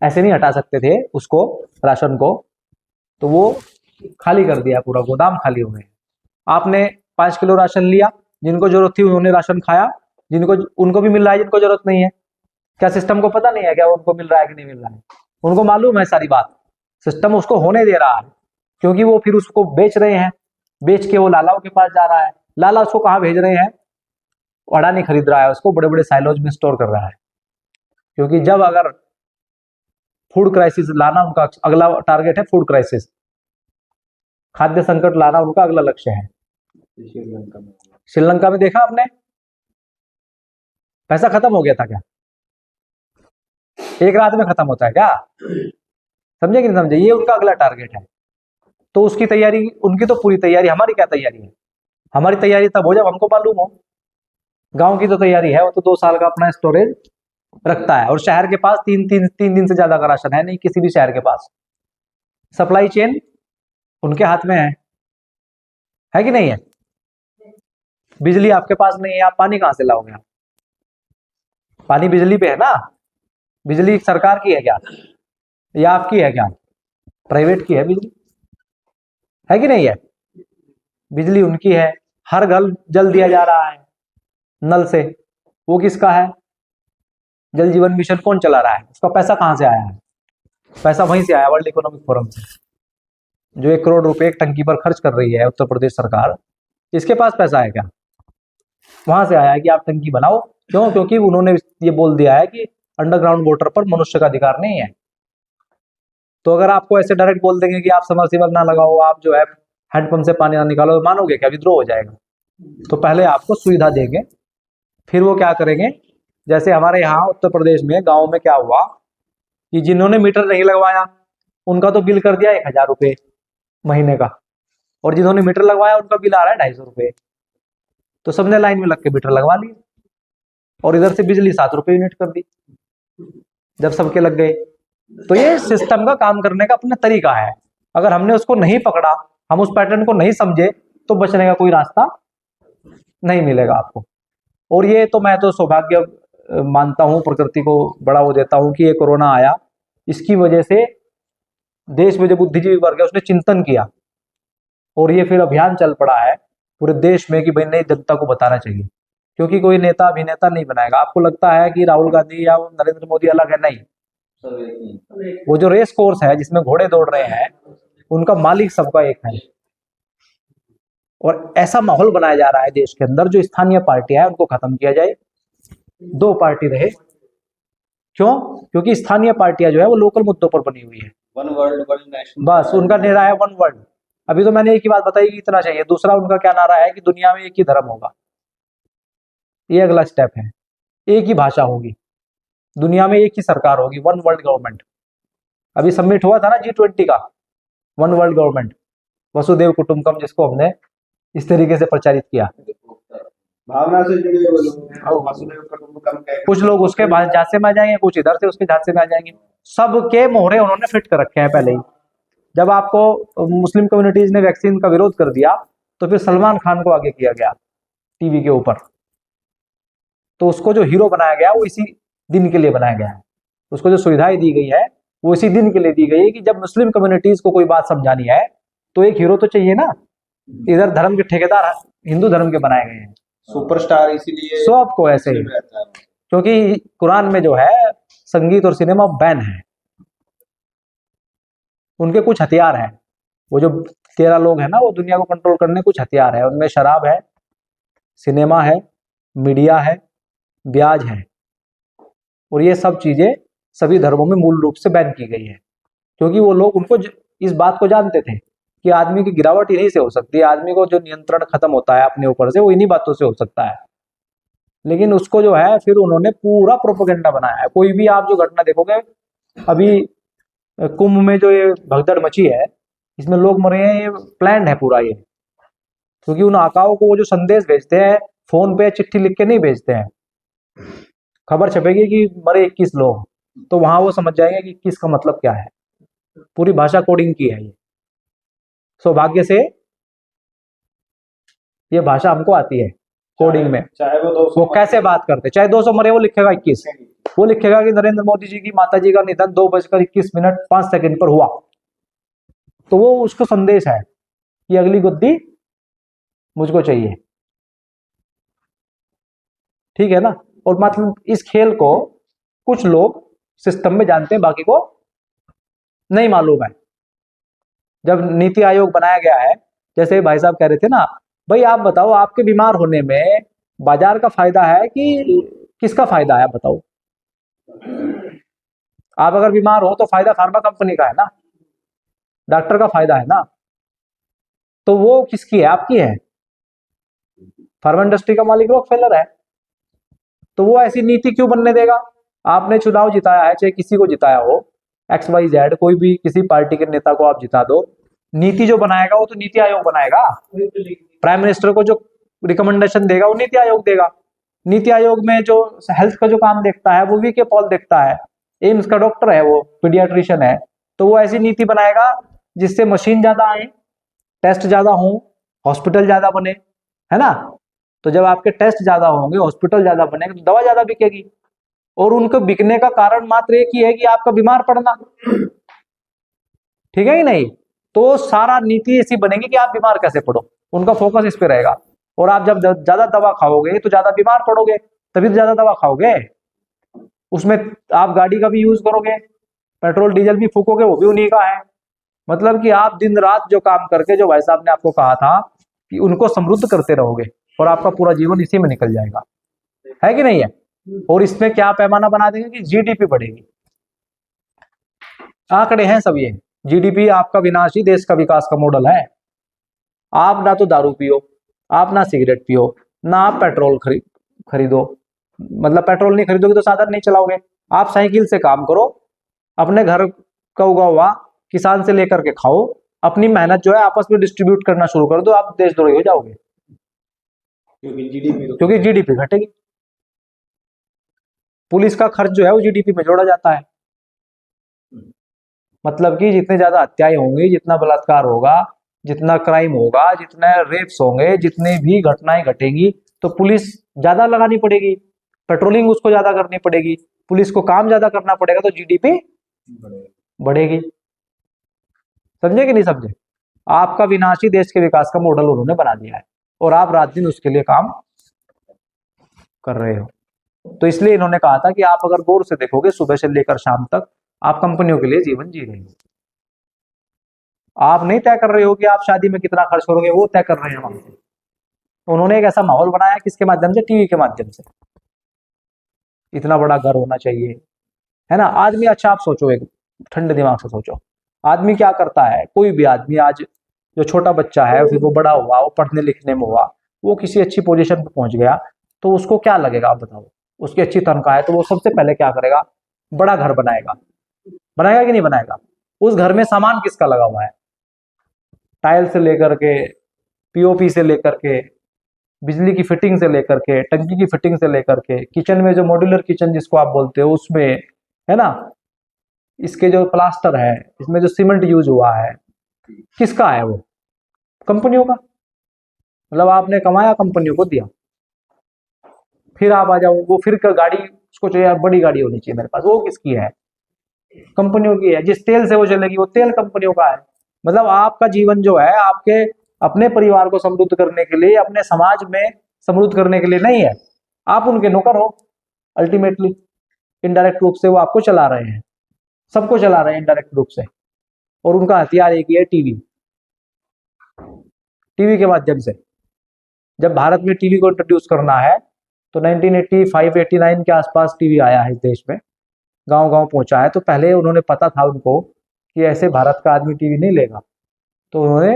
ऐसे नहीं हटा सकते थे उसको, राशन को, तो वो खाली कर दिया, पूरा गोदाम खाली हो गए। आपने 5 किलो राशन लिया, जिनको जरूरत थी उन्होंने राशन खाया, जिनको, उनको भी मिल रहा है जिनको जरूरत नहीं है। क्या सिस्टम को पता नहीं है क्या उनको मिल रहा है कि नहीं मिल रहा है? उनको मालूम है सारी बात। सिस्टम उसको होने दे रहा है, क्योंकि वो फिर उसको बेच रहे हैं। बेच के वो लालाओं के पास जा रहा है। लाला उसको कहाँ भेज रहे हैं? अडानी खरीद रहा है उसको, बड़े बड़े साइलोज में स्टोर कर रहा है। क्योंकि जब अगर फूड क्राइसिस लाना, उनका अगला टारगेट है फूड क्राइसिस, खाद्य संकट लाना उनका अगला लक्ष्य है। श्रीलंका में देखा आपने, पैसा खत्म हो गया था क्या? एक रात में खत्म होता है क्या? समझे कि नहीं समझे? ये उनका अगला टारगेट है। तो उसकी तैयारी, उनकी तो पूरी तैयारी। हमारी क्या तैयारी है? हमारी तैयारी तब हो जब हमको मालूम हो। गांव की तो तैयारी है, वो तो 2 साल का अपना स्टोरेज रखता है। और शहर के पास तीन दिन से ज्यादा का राशन है नहीं किसी भी शहर के पास। सप्लाई चेन उनके हाथ में है कि नहीं है? बिजली आपके पास नहीं है, आप पानी कहां से लाओगे? आप पानी बिजली पे है ना, बिजली सरकार की है क्या या आपकी है क्या? प्राइवेट की है बिजली, है कि नहीं है? बिजली उनकी है, हर घर जल दिया जा रहा है नल से, वो किसका है? जल जीवन मिशन कौन चला रहा है? उसका पैसा कहां से आया है? पैसा वहीं से आया, वर्ल्ड इकोनॉमिक फोरम से, जो 1 करोड़ रुपए एक टंकी पर खर्च कर रही है उत्तर प्रदेश सरकार। इसके पास पैसा है क्या? वहां से आया है कि आप टंकी बनाओ। क्यों? क्योंकि उन्होंने ये बोल दिया है कि अंडरग्राउंड वाटर पर मनुष्य का अधिकार नहीं है। तो अगर आपको ऐसे डायरेक्ट बोल देंगे कि आप समरसीबल ना लगाओ, आप जो है हैंडपंप से पानी ना निकालो, तो मानोगे क्या? विद्रोह हो जाएगा। तो पहले आपको सुविधा देंगे, फिर वो क्या करेंगे? जैसे हमारे यहाँ उत्तर प्रदेश में गांव में क्या हुआ कि जिन्होंने मीटर नहीं लगवाया उनका तो बिल कर दिया 1000 रुपये महीने का, और जिन्होंने मीटर लगवाया उनका बिल आ रहा है 250 रुपये। तो सबने लाइन में लग के मीटर लगवा लिए और इधर से बिजली 7 रुपये यूनिट कर दी जब सबके लग गए। तो ये सिस्टम का काम करने का अपना तरीका है। अगर हमने उसको नहीं पकड़ा, हम उस पैटर्न को नहीं समझे, तो बचने का कोई रास्ता नहीं मिलेगा आपको। और ये तो मैं तो सौभाग्य मानता हूं, प्रकृति को बड़ा वो देता हूं कि ये कोरोना आया, इसकी वजह से देश में जो बुद्धिजीवी वर्ग है उसने चिंतन किया, और ये फिर अभियान चल पड़ा है पूरे देश में कि भाई नई जनता को बताना चाहिए। क्योंकि कोई नेता अभिनेता नहीं बनाएगा। आपको लगता है कि राहुल गांधी या नरेंद्र मोदी अलग है? नहीं, वो जो रेस कोर्स है जिसमें घोड़े दौड़ रहे हैं, उनका मालिक सबका एक है। और ऐसा माहौल बनाया जा रहा है देश के अंदर, जो स्थानीय पार्टियां हैं उनको खत्म किया जाए, 2 पार्टी रहे। क्यों? क्योंकि स्थानीय पार्टियां जो है वो लोकल मुद्दों पर बनी हुई है। वन वर्ल्ड वन नेशन, बस उनका नारा है वन वर्ल्ड। अभी तो मैंने एक ही बात बताई कि इतना चाहिए। दूसरा उनका क्या नारा है कि दुनिया में एक ही धर्म होगा। ये अगला स्टेप है। एक ही भाषा होगी दुनिया में, एक ही सरकार होगी, वन वर्ल्ड गवर्नमेंट। अभी सबमिट हुआ था ना G20 का, वन वर्ल्ड गवर्नमेंट, वसुदेव कुटुंबकम, जिसको हमने इस तरीके से प्रचारित किया। भावना से जुड़े हुए लोग हैं, और वसुदेव कुटुंबकम कहते कुछ लोग उसके झांसे में आ जाएंगे, कुछ इधर से उसके झांसे में आ जाएंगे। सबके मोहरे उन्होंने फिट कर रखे हैं पहले ही। जब आपको मुस्लिम कम्युनिटीज ने वैक्सीन का विरोध कर दिया, तो फिर सलमान खान को आगे किया गया टीवी के ऊपर। तो उसको जो हीरो बनाया गया वो इसी दिन के लिए बनाया गया है। उसको जो सुविधाएं दी गई है वो इसी दिन के लिए दी गई है कि जब मुस्लिम कम्युनिटीज को कोई बात समझानी है तो एक हीरो तो चाहिए ना। इधर धर्म के ठेकेदार हिंदू धर्म के बनाए गए हैं, सुपरस्टार, इसीलिए सबको ऐसे ही। क्योंकि कुरान में जो है संगीत और सिनेमा बैन है। उनके कुछ हथियार हैं, वो जो 13 लोग हैं ना, वो दुनिया को कंट्रोल करने कुछ हथियार है। उनमें शराब है, सिनेमा है, मीडिया है, ब्याज है, और ये सब चीजें सभी धर्मों में मूल रूप से बैन की गई है। क्योंकि वो लोग उनको इस बात को जानते थे कि आदमी की गिरावट इन्हीं से हो सकती है, आदमी को जो नियंत्रण खत्म होता है अपने ऊपर से वो इन्हीं बातों से हो सकता है। लेकिन उसको जो है फिर उन्होंने पूरा प्रोपेगेंडा बनाया है। कोई भी आप जो घटना देखोगे, अभी कुंभ में जो ये भगदड़ मची है, इसमें लोग मरे हैं, ये प्लान्ड है पूरा ये। क्योंकि उन आकाओं को वो जो संदेश भेजते हैं, फोन पे चिट्ठी लिख के नहीं भेजते हैं। खबर छपेगी कि मरे 21 लोग, तो वहां वो समझ जाएंगे कि 21 का मतलब क्या है। पूरी भाषा कोडिंग की है ये। सौभाग्य से ये भाषा हमको आती है कोडिंग में। चाहे वो 200 वो कैसे बात करते, चाहे 200 मरे, वो लिखेगा 21। वो लिखेगा कि नरेंद्र मोदी जी की माता जी का निधन 2:21:05 पर हुआ। तो वो उसको संदेश है कि अगली गुद्दी मुझको चाहिए। ठीक है ना? और मतलब इस खेल को कुछ लोग सिस्टम में जानते हैं, बाकी को नहीं मालूम है। जब नीति आयोग बनाया गया है, जैसे भाई साहब कह रहे थे ना, भाई आप बताओ, आपके बीमार होने में बाजार का फायदा है कि किसका फायदा है? आप बताओ। आप अगर बीमार हो तो फायदा फार्मा कंपनी का है ना, डॉक्टर का फायदा है ना। तो वो किसकी है? आपकी है। फार्मा इंडस्ट्री का मालिक रॉकफेलर है। तो वो ऐसी नीति क्यों बनने देगा? आपने चुनाव जिताया है, चाहे किसी को जिताया हो, XYZ, कोई भी किसी पार्टी के नेता को आप जिता दो, नीति जो बनाएगा वो तो नीति आयोग बनाएगा। प्राइम मिनिस्टर को जो रिकमेंडेशन देगा वो नीति आयोग देगा। नीति आयोग में जो हेल्थ का जो काम देखता है वो VK पॉल देखता है। एम्स का डॉक्टर है, वो पीडियाट्रिशियन है। तो वो ऐसी नीति बनाएगा जिससे मशीन ज्यादा आए, टेस्ट ज्यादा हों, हॉस्पिटल ज्यादा बने, है ना। तो जब आपके टेस्ट ज्यादा होंगे, हॉस्पिटल ज्यादा बनेंगे, तो दवा ज्यादा बिकेगी। और उनको बिकने का कारण मात्र एक ही है कि आपका बीमार पड़ना, ठीक है कि नहीं। तो सारा नीति ऐसी बनेगी कि आप बीमार कैसे पड़ो, उनका फोकस इस पे रहेगा। और आप जब ज्यादा दवा खाओगे तो ज्यादा बीमार पड़ोगे, तभी तो ज्यादा दवा खाओगे। उसमें आप गाड़ी का भी यूज करोगे, पेट्रोल डीजल भी फूकोगे, वो भी उन्हीं का है। मतलब कि आप दिन रात जो काम करके, जो भाई साहब ने आपको कहा था कि उनको समृद्ध करते रहोगे, और आपका पूरा जीवन इसी में निकल जाएगा, है कि नहीं है। और इसमें क्या पैमाना बना देंगे कि जीडीपी बढ़ेगी। आंकड़े हैं सब ये। जीडीपी आपका विनाशी देश का विकास का मॉडल है। आप ना तो दारू पियो, आप ना सिगरेट पियो, ना आप पेट्रोल खरीदो, मतलब पेट्रोल नहीं खरीदोगे तो साधन नहीं चलाओगे। आप साइकिल से काम करो, अपने घर का उगा हुआ किसान से लेकर के खाओ, अपनी मेहनत जो है आपस में डिस्ट्रीब्यूट करना शुरू कर दो, आप देशद्रोही हो जाओगे, क्योंकि जीडीपी घटेगी। पुलिस का खर्च जो है वो जीडीपी में जोड़ा जाता है। मतलब कि जितने ज्यादा हत्याएं होंगी, जितना बलात्कार होगा, जितना क्राइम होगा, जितने रेप्स होंगे, जितनी भी घटनाएं घटेंगी, तो पुलिस ज्यादा लगानी पड़ेगी, पेट्रोलिंग उसको ज्यादा करनी पड़ेगी, पुलिस को काम ज्यादा करना पड़ेगा, तो जीडीपी बढ़ेगी। समझे कि नहीं समझे। आपका विनाशी देश के विकास का मॉडल उन्होंने बना दिया है, और आप रात दिन उसके लिए काम कर रहे हो। तो इसलिए इन्होंने कहा था कि आप अगर गौर से देखोगे, सुबह से लेकर शाम तक आप कंपनियों के लिए जीवन जी रहे हो। आप नहीं तय कर रहे हो कि आप शादी में कितना खर्च करोगे, वो तय कर रहे हैं वहां से। उन्होंने एक ऐसा माहौल बनाया, किसके माध्यम से, टीवी के माध्यम से। इतना बड़ा घर होना चाहिए, है ना। आदमी, अच्छा आप सोचो, एक ठंडे दिमाग से सोचो, आदमी क्या करता है। कोई भी आदमी आज, जो छोटा बच्चा है, फिर वो बड़ा हुआ, वो पढ़ने लिखने में हुआ, वो किसी अच्छी पोजीशन पे पहुंच गया, तो उसको क्या लगेगा, आप बताओ। उसकी अच्छी तनख्वाह है, तो वो सबसे पहले क्या करेगा, बड़ा घर बनाएगा। बनाएगा कि नहीं बनाएगा। उस घर में सामान किसका लगा हुआ है, टाइल से लेकर के, पीओपी से लेकर के, बिजली की फिटिंग से लेकर के, टंकी की फिटिंग से लेकर के, किचन में जो मॉड्यूलर किचन जिसको आप बोलते हो उसमें, है ना, इसके जो प्लास्टर है, इसमें जो सीमेंट यूज हुआ है, किसका है, वो कंपनियों का। मतलब आपने कमाया, कंपनियों को दिया। फिर आप आ जाओ, वो फिर गाड़ी उसको चाहिए, बड़ी गाड़ी होनी चाहिए मेरे पास, वो किसकी है, कंपनियों की है। जिस तेल से वो चलेगी, वो तेल कंपनियों का है। मतलब आपका जीवन जो है, आपके अपने परिवार को समृद्ध करने के लिए, अपने समाज में समृद्ध करने के लिए नहीं है। आप उनके नौकर हो अल्टीमेटली। इनडायरेक्ट रूप से वो आपको चला रहे हैं, सबको चला रहे हैं इनडायरेक्ट रूप से। और उनका हथियार एक ही है, टीवी। टीवी के माध्यम से जब भारत में टीवी को इंट्रोड्यूस करना है, तो 1985-89 के आसपास टीवी आया है इस देश में, गांव गांव पहुंचा है। तो पहले उन्होंने, पता था उनको कि ऐसे भारत का आदमी टीवी नहीं लेगा, तो उन्होंने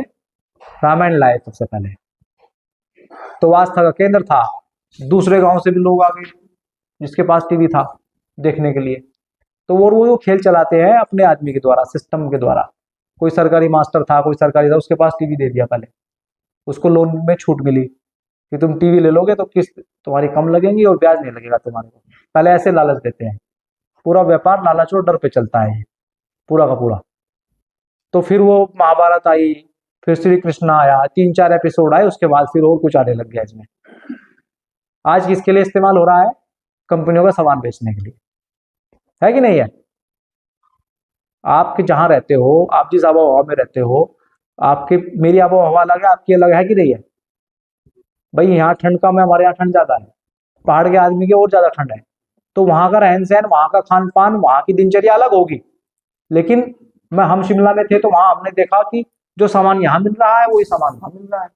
रामायण लाए सबसे पहले। तो आस्था का केंद्र था। दूसरे गांव से भी लोग आ गए जिसके पास टीवी था देखने के लिए। तो वो खेल चलाते हैं अपने आदमी के द्वारा, सिस्टम के द्वारा। कोई सरकारी मास्टर था, कोई सरकारी था, उसके पास टीवी दे दिया पहले, उसको लोन में छूट मिली कि तुम टीवी ले लोगे तो किस्त तुम्हारी कम लगेंगी और ब्याज नहीं लगेगा तुम्हारे को। पहले ऐसे लालच देते हैं। पूरा व्यापार लालच और डर पे चलता है पूरा का पूरा। तो फिर वो महाभारत आई, फिर श्री कृष्ण आया, 3-4 एपिसोड आए, उसके बाद फिर और कुछ आने लग गया इसमें। आज किसके लिए इस्तेमाल हो रहा है, कंपनियों का सामान बेचने के लिए, है कि नहीं है। आप जहां रहते हो, आप जिस आबो हवा में रहते हो, आपकी मेरी आबो हवा अलग है, आपकी अलग है कि नहीं है भाई। यहाँ ठंड कम है, हमारे यहाँ ठंड ज्यादा है, पहाड़ के आदमी की और ज्यादा ठंड है। तो वहां का रहन सहन, वहां का खान पान, वहां की दिनचर्या अलग होगी। लेकिन हम शिमला में थे, तो वहां हमने देखा कि जो सामान यहाँ मिल रहा है, वही सामान वहां मिल रहा है।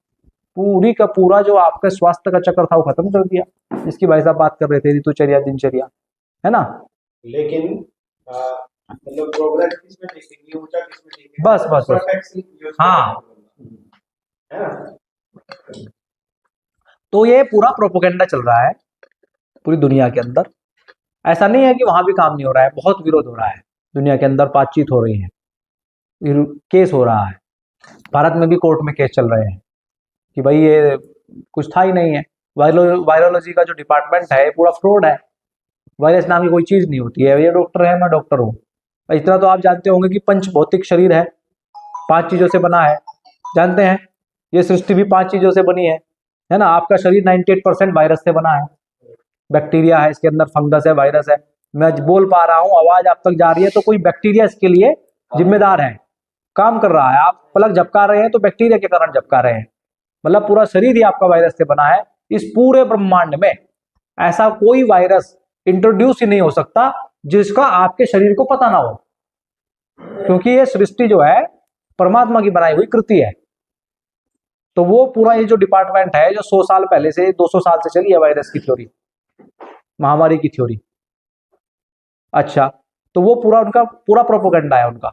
पूरी का पूरा जो आपका स्वास्थ्य का चक्कर था, वो खत्म कर दिया, जिसकी भाई साहब बात कर रहे थे, ऋतुचर्या, दिनचर्या, है ना। लेकिन मतलब प्रोग्रेस किसमें दिखेगी, ऊंचा किसमें दिखेगी, बस बस बस, हाँ। है ना। तो ये पूरा प्रोपोगेंडा चल रहा है पूरी दुनिया के अंदर। ऐसा नहीं है कि वहां भी काम नहीं हो रहा है, बहुत विरोध हो रहा है दुनिया के अंदर, बातचीत हो रही है, केस हो रहा है। भारत में भी कोर्ट में केस चल रहे हैं कि भाई ये कुछ था ही नहीं है। वायरोलॉजी का जो डिपार्टमेंट है, पूरा फ्रॉड है। वायरस नाम की कोई चीज नहीं होती है। ये डॉक्टर है, मैं डॉक्टर हूँ। इतना तो आप जानते होंगे कि पंच भौतिक शरीर है, 5 चीजों से बना है, जानते हैं। ये सृष्टि भी 5 चीजों से बनी है ना। आपका शरीर 98% वायरस से बना है, बैक्टीरिया है इसके अंदर, फंगस है, वायरस है। मैं बोल पा रहा हूँ, आवाज आप तक जा रही है, तो कोई बैक्टीरिया इसके लिए जिम्मेदार है, काम कर रहा है। आप पलक झपका रहे हैं तो बैक्टीरिया के कारण झपका रहे हैं, मतलब पूरा शरीर ही आपका वायरस से बना है। इस पूरे ब्रह्मांड में ऐसा कोई वायरस इंट्रोड्यूस ही नहीं हो सकता जिसका आपके शरीर को पता ना हो, क्योंकि ये सृष्टि जो है परमात्मा की बनाई हुई कृति है। तो वो पूरा ये जो डिपार्टमेंट है, जो 100 साल पहले से, 200 साल से चली है वायरस की थ्योरी, महामारी की थ्योरी। अच्छा, तो वो पूरा उनका पूरा प्रोपोगंडा है उनका।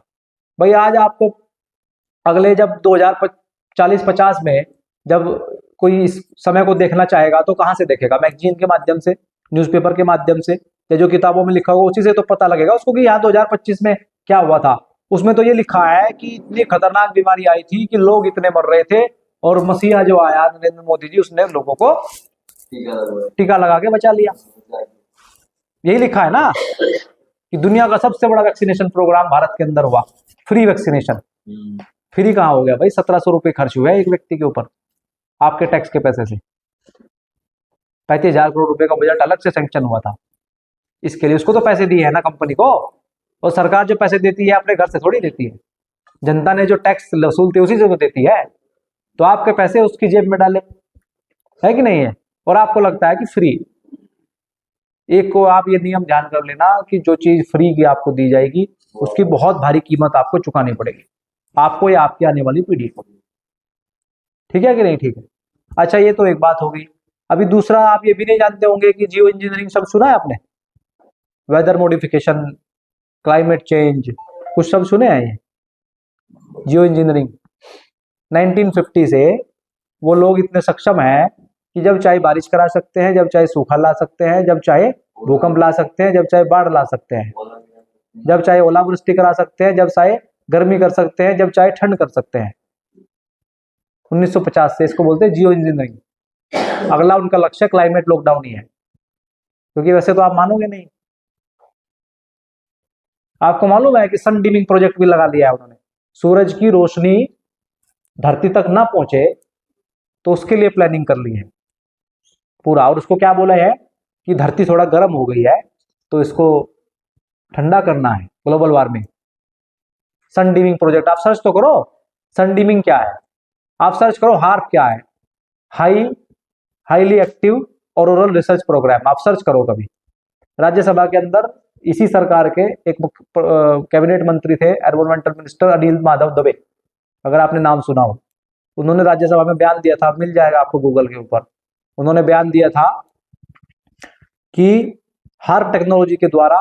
भाई आज आपको अगले जब 2040-50 में जब कोई इस समय को देखना चाहेगा तो कहाँ से देखेगा? मैगजीन के माध्यम से, न्यूज़पेपर के माध्यम से, या जो किताबों में लिखा होगा उसी से तो पता लगेगा उसको कि यहाँ 2025 में क्या हुआ था। उसमें तो ये लिखा है कि इतनी खतरनाक बीमारी आई थी कि लोग इतने मर रहे थे, और मसीहा जो आया नरेंद्र मोदी जी, उसने लोगों को टीका लगा के बचा लिया। यही लिखा है ना कि दुनिया का सबसे बड़ा वैक्सीनेशन प्रोग्राम भारत के अंदर हुआ, फ्री वैक्सीनेशन। फ्री कहाँ हो गया भाई? 1700 रुपये खर्च हुए एक व्यक्ति के ऊपर, आपके टैक्स के पैसे से। 35,000 करोड़ रुपए का बजट अलग से सैंक्शन हुआ था इसके लिए। उसको तो पैसे दिए है ना कंपनी को, और सरकार जो पैसे देती है अपने घर से थोड़ी देती है, जनता ने जो टैक्स वसूलती है उसी से तो देती है। तो आपके पैसे उसकी जेब में डाले, है कि नहीं है? और आपको लगता है कि फ्री। एक को आप ये नियम ध्यान कर लेना कि जो चीज फ्री की आपको दी जाएगी उसकी बहुत भारी कीमत आपको चुकानी पड़ेगी, आपको या आपकी आने वाली पीढ़ी को। ठीक है कि नहीं? ठीक है। अच्छा, ये तो एक बात हो गई। अभी दूसरा, आप ये भी नहीं जानते होंगे कि जियो इंजीनियरिंग शब्द सुना है आपने? वेदर मॉडिफिकेशन, क्लाइमेट चेंज, कुछ शब्द सुने हैं ये? जियो इंजीनियरिंग 1950 से वो लोग इतने सक्षम हैं कि जब चाहे बारिश करा सकते हैं, जब चाहे सूखा ला सकते हैं, जब चाहे भूकंप ला सकते हैं, जब चाहे बाढ़ ला सकते हैं, जब चाहे ओलावृष्टि करा सकते हैं, जब चाहे गर्मी कर सकते हैं, जब चाहे ठंड कर सकते हैं। 1950 से इसको बोलते हैं जियो इंजीनियरिंग। अगला उनका लक्ष्य क्लाइमेट लॉकडाउन ही है, क्योंकि वैसे तो आप मानोगे नहीं। आपको मालूम है कि सन डिमिंग प्रोजेक्ट भी लगा दिया है उन्होंने। सूरज की रोशनी धरती तक ना पहुंचे तो उसके लिए प्लानिंग कर ली है पूरा। और उसको क्या बोला है कि धरती थोड़ा गर्म हो गई है तो इसको ठंडा करना है, ग्लोबल वार्मिंग। सन डिमिंग प्रोजेक्ट आप सर्च तो करो, सन डिमिंग क्या है, आप सर्च करो। हार्प क्या है? Highly active auroral research programme, आप सर्च करो कभी। राज्यसभा के अंदर इसी सरकार के एक कैबिनेट मंत्री थे, एनवायरमेंटल मिनिस्टर अनिल माधव दवे, अगर आपने नाम सुना हो। उन्होंने राज्यसभा में बयान दिया था, मिल जाएगा आपको गूगल के ऊपर। उन्होंने बयान दिया था कि हार्प टेक्नोलॉजी के द्वारा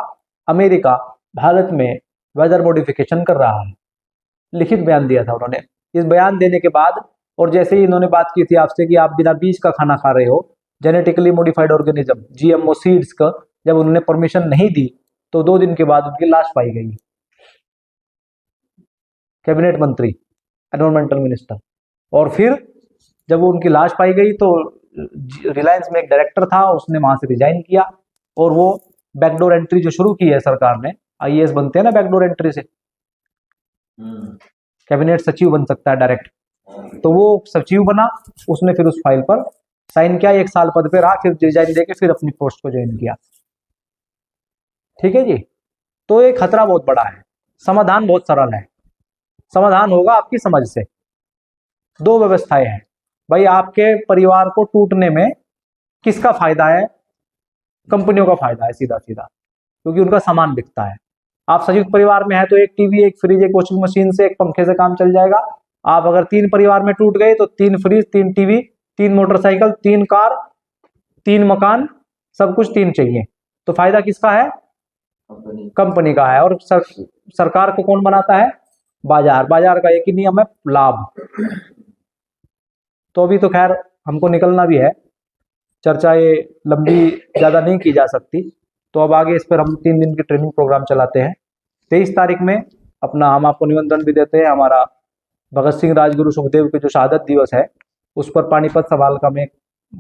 अमेरिका भारत में वेदर मॉडिफिकेशन कर रहा है। लिखित बयान दिया था उन्होंने। इस बयान देने के बाद, और जैसे ही इन्होंने बात की थी आपसे कि आप बिना बीज का खाना खा रहे हो, genetically modified organism, GMO seeds का जब उन्होंने परमिशन नहीं दी तो 2 दिन के बाद उनकी लाश पाई गई। कैबिनेट मंत्री, एनवायरमेंटल मिनिस्टर। और फिर जब उनकी लाश पाई गई तो रिलायंस में एक डायरेक्टर था, उसने वहां से रिजाइन किया, और वो बैकडोर एंट्री जो शुरू की है सरकार ने, आईएएस बनते हैं ना बैकडोर एंट्री से, कैबिनेट सचिव बन सकता है डायरेक्ट, तो वो सचिव बना। उसने फिर उस फाइल पर साइन किया, 1 साल पद पे रहा, फिर रिजाइन देके फिर अपनी पोस्ट को ज्वाइन किया। ठीक है जी। तो ये खतरा बहुत बड़ा है, समाधान बहुत सरल है। समाधान होगा आपकी समझ से। 2 व्यवस्थाएं हैं भाई। आपके परिवार को टूटने में किसका फायदा है? कंपनियों का फायदा है सीधा सीधा, क्योंकि उनका सामान बिकता है। आप संयुक्त परिवार में है तो एक टीवी, एक फ्रिज, एक वॉशिंग मशीन से, एक पंखे से काम चल जाएगा। आप अगर 3 परिवार में टूट गए तो 3 फ्रिज, 3 टीवी, 3 मोटरसाइकिल, 3 कार, 3 मकान, सब कुछ 3 चाहिए। तो फायदा किसका है? कंपनी का है। और सरकार को कौन बनाता है? बाजार। बाजार का एक ही नियम है, लाभ। तो अभी तो खैर हमको निकलना भी है, चर्चा ये लंबी ज्यादा नहीं की जा सकती, तो अब आगे इस पर हम 3 दिन की ट्रेनिंग प्रोग्राम चलाते हैं। 23 तारीख में अपना हम आपको निमंत्रण भी देते हैं। हमारा भगत सिंह राजगुरु सुखदेव के जो शहादत दिवस है उस पर पानीपत सवाल का में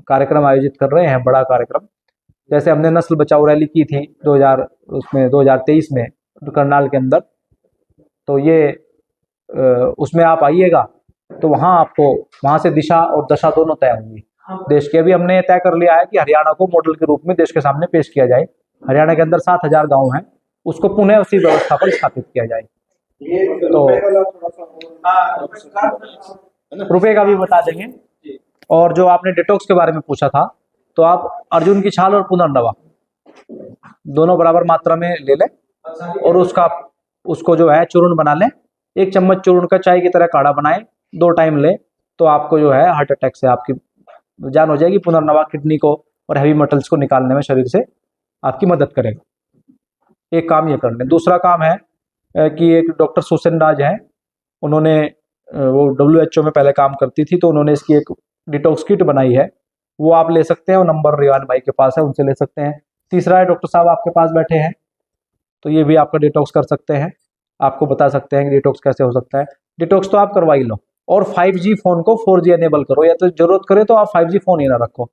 कार्यक्रम आयोजित कर रहे हैं, बड़ा कार्यक्रम। जैसे हमने नस्ल बचाओ रैली की थी 2023 में करनाल के अंदर, तो ये उसमें आप आइएगा तो वहाँ आपको वहाँ से दिशा और दशा दोनों तय होंगी देश की। अभी हमने तय कर लिया है कि हरियाणा को मॉडल के रूप में देश के सामने पेश किया जाए। हरियाणा के अंदर 7,000 गांव हैं, उसको पुनः उसी व्यवस्था पर स्थापित किया जाए। तो रुपए का भी बता देंगे। और जो आपने डिटॉक्स के बारे में पूछा था, तो आप अर्जुन की छाल और पुनर्नवा दोनों बराबर मात्रा में ले लें और उसको जो है चूर्ण बना लें। 1 चम्मच चूर्ण का चाय की तरह काढ़ा बनाएं, 2 टाइम लें, तो आपको जो है हार्ट अटैक से आपकी जान हो जाएगी। पुनर्नवा किडनी को और हैवी मेटल्स को निकालने में शरीर से आपकी मदद करेगा। एक काम ये कर लें। दूसरा काम है कि एक डॉक्टर सुसेन राज हैं, उन्होंने वो WHO में पहले काम करती थी, तो उन्होंने इसकी एक डिटॉक्स किट बनाई है, वो आप ले सकते हैं। वो नंबर रियान भाई के पास है, उनसे ले सकते हैं। तीसरा है डॉक्टर साहब आपके पास बैठे हैं, तो ये भी आपका डिटॉक्स कर सकते हैं, आपको बता सकते हैं कि डिटॉक्स कैसे हो सकता है। डिटॉक्स तो आप करवा ही लो। और 5G फोन को 4G एनेबल करो, या तो जरूरत करे तो आप 5G फोन ही ना रखो।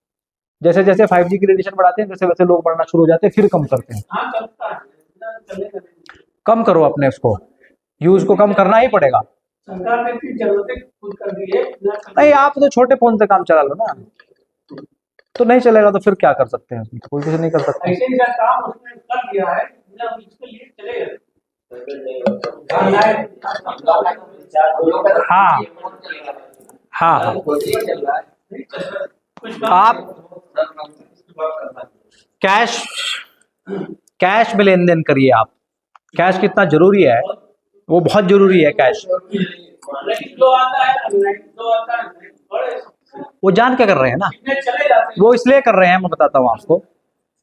जैसे जैसे 5G की रेडिएशन बढ़ाते हैं वैसे वैसे लोग बढ़ना शुरू हो जाते हैं, फिर कम करते हैं। कम करो अपने उसको, यूज को कम करना ही पड़ेगा। सरकार ने इतनी जरूरतें खुद कर दी है। नहीं, आप तो छोटे फोन से काम चला लो ना, तो नहीं चलेगा तो फिर क्या कर सकते हैं, उसमें कोई कुछ नहीं कर सकता। ऐसे ही काम उसने कर दिया है, इसके लिए चलेगा। हाँ हाँ, आप कैश में लेन देन करिए। आप कैश कितना जरूरी है, वो बहुत जरूरी है कैश। वो जान क्या कर रहे हैं ना, वो इसलिए कर रहे हैं, मैं बताता हूँ आपको,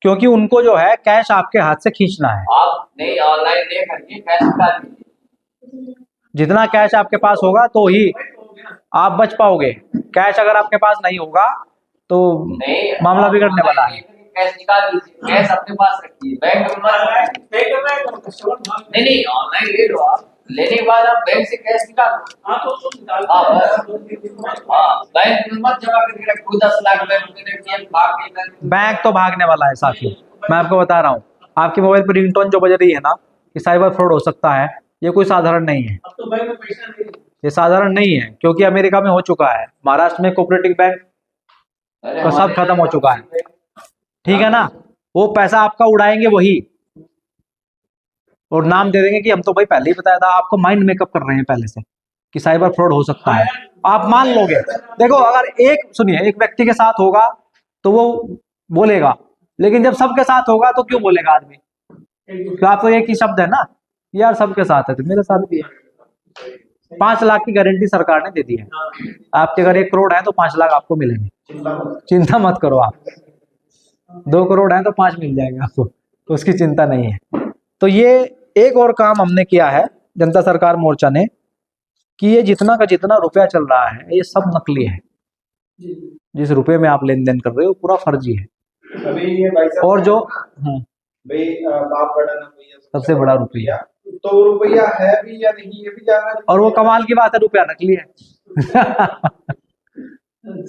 क्योंकि उनको जो है कैश आपके हाथ से खींचना है। आप नहीं ऑनलाइन ले करके कैश निकाल दीजिए। जितना कैश आपके पास होगा तो ही आप बच पाओगे। कैश अगर आपके पास नहीं होगा तो नहीं, मामला बिगड़ने वाला है। कैश निकाल दीजिए, कैश अपने पास रखिए, बैंक में नहीं नहीं ऑनलाइन ले लो। आप लेने के बाद आप बैंक से कैश निकालो। बैंक में मत जमा करके रखो 10 लाख बैंक तो भागने वाला है साथियों, मैं आपको बता रहा हूँ। आपके मोबाइल पर रिंगटोन जो बज रही है ना, कि साइबर फ्रॉड हो सकता है, ये कोई साधारण नहीं है। अब तो बैंक में पैसा नहीं, ये साधारण नहीं है, क्योंकि अमेरिका में हो चुका है, महाराष्ट्र में कोऑपरेटिव बैंक का सब खत्म हो चुका है, ठीक है ना। वो पैसा आपका उड़ाएंगे वही, और नाम दे देंगे कि हम तो भाई पहले ही बताया था। आपको माइंड मेकअप कर रहे हैं पहले से कि साइबर फ्रॉड हो सकता है, आप मान लोगे। देखो, अगर एक व्यक्ति के साथ होगा तो वो बोलेगा, लेकिन जब सबके साथ होगा तो क्यों बोलेगा आदमी? तो आप तो एक ही शब्द है ना, यार सबके साथ है तो मेरे साथ भी है। 5 लाख की गारंटी सरकार ने दे दी है। आपके अगर 1 करोड़ है तो 5 लाख आपको मिलेंगे, चिंता मत करो आप। 2 करोड़ है तो 5 मिल जाएंगे आपको, तो उसकी चिंता नहीं है। तो ये एक और काम हमने किया है जनता सरकार मोर्चा ने, कि ये जितना का जितना रुपया चल रहा है ये सब नकली है। जिस रुपए में आप लेन देन कर रहे हो पूरा फर्जी है। अभी ये भाई साहब, और जो भाई बाप बड़ा रुपया सबसे बड़ा रुपया, तो रुपया है भी या नहीं, ये भी जानना। और वो कमाल की बात है, रुपया नकली है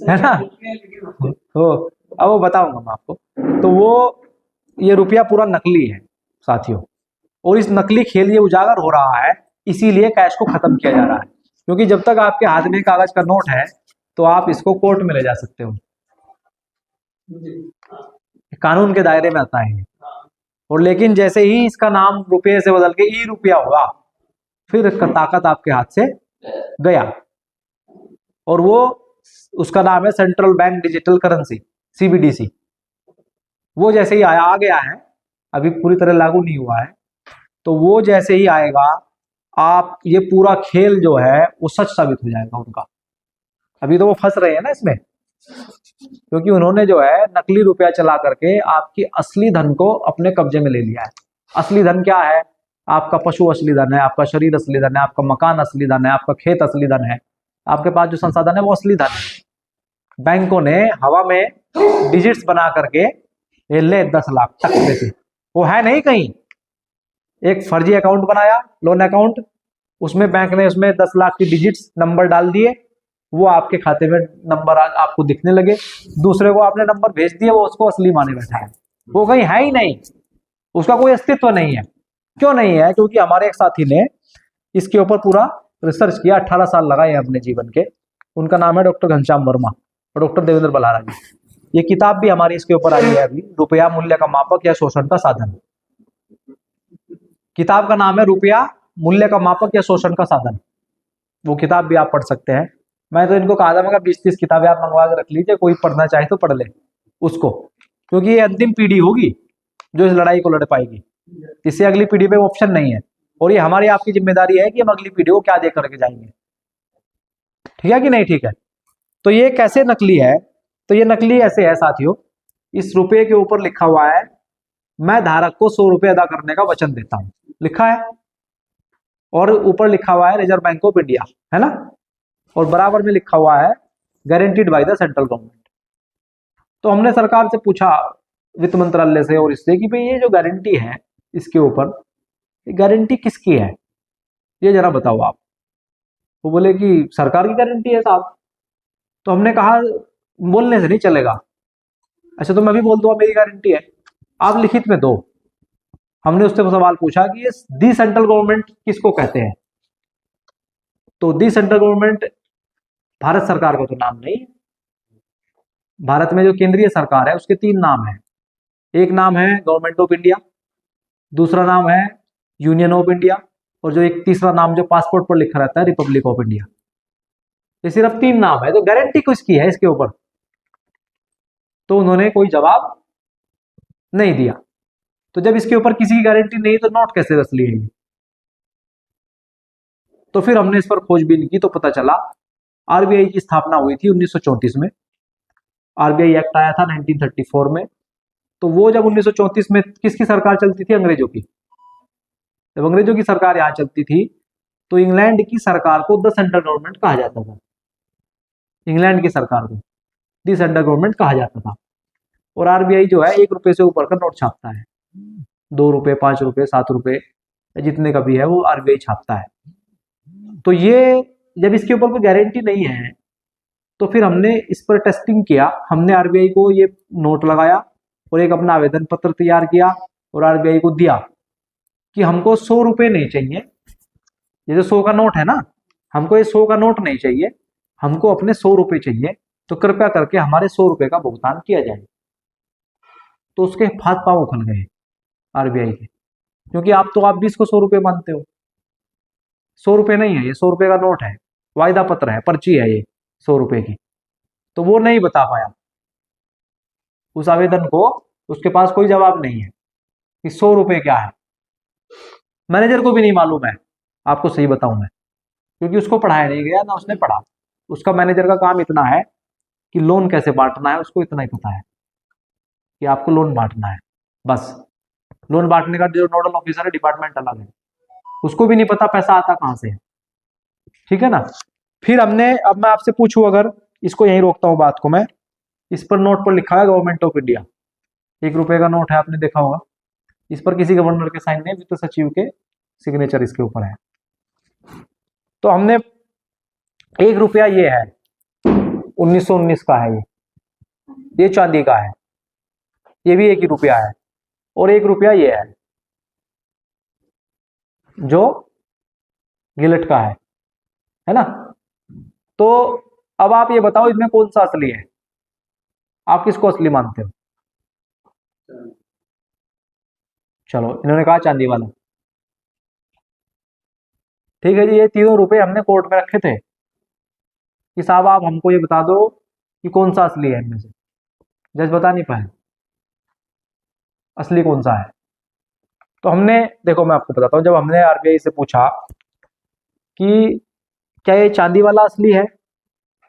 है ना। तो अब वो बताऊंगा मैं आपको। तो वो ये रुपया पूरा नकली है साथियों, और इस नकली खेल ये उजागर हो रहा है, इसीलिए कैश को खत्म किया जा रहा है। क्योंकि जब तक आपके हाथ में कागज का नोट है तो आप इसको कोर्ट में ले जा सकते हो, कानून के दायरे में आता है। और लेकिन जैसे ही इसका नाम रुपये से बदल के ई रुपया हुआ, फिर ताकत आपके हाथ से गया, और वो उसका नाम है central bank digital currency, CBDC। वो जैसे ही आ गया है, अभी पूरी तरह लागू नहीं हुआ है, तो वो जैसे ही आएगा, आप ये पूरा खेल जो है वो सच साबित हो जाएगा उनका। अभी तो वो फंस रहे हैं ना इसमें, क्योंकि उन्होंने जो है नकली रुपया चला करके आपकी असली धन को अपने कब्जे में ले लिया है। असली धन क्या है? आपका पशु असली धन है, आपका शरीर असली धन है, आपका मकान असली धन है, आपका खेत असली धन है, आपके पास जो संसाधन है वो असली धन है। बैंकों ने हवा में डिजिट्स बना करके ये ले 10 लाख तक से, वो है नहीं कहीं। एक फर्जी अकाउंट बनाया, लोन अकाउंट, उसमें बैंक ने उसमें 10 लाख की डिजिट्स नंबर डाल दिए, वो आपके खाते में नंबर आपको दिखने लगे। दूसरे को आपने नंबर भेज दिए, वो उसको असली माने बैठा है, वो कहीं है ही नहीं, उसका कोई अस्तित्व नहीं है। क्यों नहीं है? क्योंकि हमारे एक साथी ने इसके ऊपर पूरा रिसर्च किया, 18 साल लगाए हैं अपने जीवन के। उनका नाम है डॉक्टर घनश्याम वर्मा और डॉक्टर देवेंद्र बल्हारा जी। ये किताब भी हमारी इसके ऊपर आई है अभी, रुपया मूल्य का मापक या शोषण का साधन। किताब का नाम है रुपया मूल्य का मापक या शोषण का साधन। वो किताब भी आप पढ़ सकते हैं। मैं तो इनको कहा था, मगर 20-30 किताबें आप मंगवा के रख लीजिए, कोई पढ़ना चाहे तो पढ़ ले उसको, क्योंकि ये अंतिम पीढ़ी होगी जो इस लड़ाई को लड़ पाएगी। इससे अगली पीढ़ी पे ऑप्शन नहीं है, और ये हमारी आपकी जिम्मेदारी है कि हम अगली पीढ़ी को क्या दे करके जाएंगे। ठीक है कि नहीं? ठीक है। तो ये कैसे नकली है? तो ये नकली ऐसे है साथियों, इस रुपये के ऊपर लिखा हुआ है मैं धारक को 100 रुपये अदा करने का वचन देता हूं, लिखा है, और ऊपर लिखा हुआ है रिजर्व बैंक ऑफ इंडिया, है ना, और बराबर में लिखा हुआ है guaranteed by the central government. तो हमने सरकार से पूछा, वित्त मंत्रालय से और इससे, कि भाई ये जो गारंटी है इसके ऊपर, गारंटी किसकी है, ये जरा बताओ आप। वो बोले कि सरकार की गारंटी है साहब। तो हमने कहा बोलने से नहीं चलेगा। अच्छा, तो मैं भी बोल दूंगा मेरी गारंटी है, आप लिखित में दो। हमने उससे सवाल पूछा कि ये दी सेंट्रल गवर्नमेंट किसको कहते हैं? तो दी सेंट्रल गवर्नमेंट भारत सरकार का तो नाम नहीं है। भारत में जो केंद्रीय सरकार है उसके 3 नाम हैं। एक नाम है गवर्नमेंट ऑफ इंडिया, दूसरा नाम है यूनियन ऑफ इंडिया, और जो एक तीसरा नाम जो पासपोर्ट पर लिखा रहता है रिपब्लिक ऑफ इंडिया। ये सिर्फ 3 नाम है। तो गारंटी किसकी है इसके ऊपर? तो उन्होंने कोई जवाब नहीं दिया। तो जब इसके ऊपर किसी की गारंटी नहीं तो नोट कैसे असली है? तो फिर हमने इस पर खोजबीन की तो पता चला आरबीआई की स्थापना हुई थी 1934 में। आरबीआई एक्ट आया था 1934 में। तो वो जब 1934 में किसकी सरकार चलती थी? अंग्रेजों की। जब अंग्रेजों की सरकार यहां चलती थी तो इंग्लैंड की सरकार को द सेंट्रल गवर्नमेंट कहा जाता था। इंग्लैंड की सरकार को द सेंट्रल गवर्नमेंट कहा जाता था। और आरबीआई जो है 1 रुपए से ऊपर का नोट छापता है, 2 रुपए, 5 रुपए, 7 रुपए, जितने का भी है वो आरबीआई छापता है। तो ये जब इसके ऊपर कोई गारंटी नहीं है तो फिर हमने इस पर टेस्टिंग किया। हमने आरबीआई को ये नोट लगाया और एक अपना आवेदन पत्र तैयार किया और आरबीआई को दिया कि हमको 100 रुपए नहीं चाहिए। ये जो 100 का नोट है ना, हमको ये 100 का नोट नहीं चाहिए, हमको अपने 100 रुपए चाहिए। तो कृपया करके हमारे 100 रुपए का भुगतान किया जाए। तो उसके हाथ पांव उखल गए आरबीआई के, क्योंकि आप 20 को 100 रुपए मानते हो। 100 रुपए नहीं है, ये 100 रुपए का नोट है, वायदा पत्र है, पर्ची है ये 100 रुपए की। तो वो नहीं बता पाया उस आवेदन को, उसके पास कोई जवाब नहीं है कि 100 रुपए क्या है। मैनेजर को भी नहीं मालूम है, आपको सही बताऊं मैं, क्योंकि उसको पढ़ाया नहीं गया ना उसने पढ़ा। उसका मैनेजर का काम इतना है कि लोन कैसे बांटना है, उसको इतना ही पता है कि आपको लोन बांटना है, बस। लोन बांटने का जो नोडल ऑफिसर है डिपार्टमेंट अलग है, उसको भी नहीं पता पैसा आता कहां से है। ठीक है ना? फिर हमने, अब मैं आपसे पूछूं, अगर इसको यहीं रोकता हूं बात को मैं, इस पर नोट पर लिखा है गवर्नमेंट ऑफ इंडिया, 1 रुपए का नोट है, आपने देखा होगा। इस पर किसी गवर्नर के साइन नहीं, वित्त सचिव के सिग्नेचर इसके ऊपर है। तो हमने 1 रुपया ये है 1919 का है, ये चांदी का है, ये भी 1 ही रुपया है, और 1 रुपया ये है जो गिलट का है ना? तो अब आप ये बताओ इसमें कौन सा असली है? आप किसको असली मानते हो? चलो, इन्होंने कहा चांदी वाला। ठीक है जी, ये 3 रुपए हमने कोर्ट में रखे थे कि साहब आप हमको ये बता दो कि कौन सा असली है इनमें से। जज बता नहीं पाए असली कौन सा है। तो हमने, देखो मैं आपको बताता हूँ, जब हमने आरबीआई से पूछा कि क्या ये चांदी वाला असली है,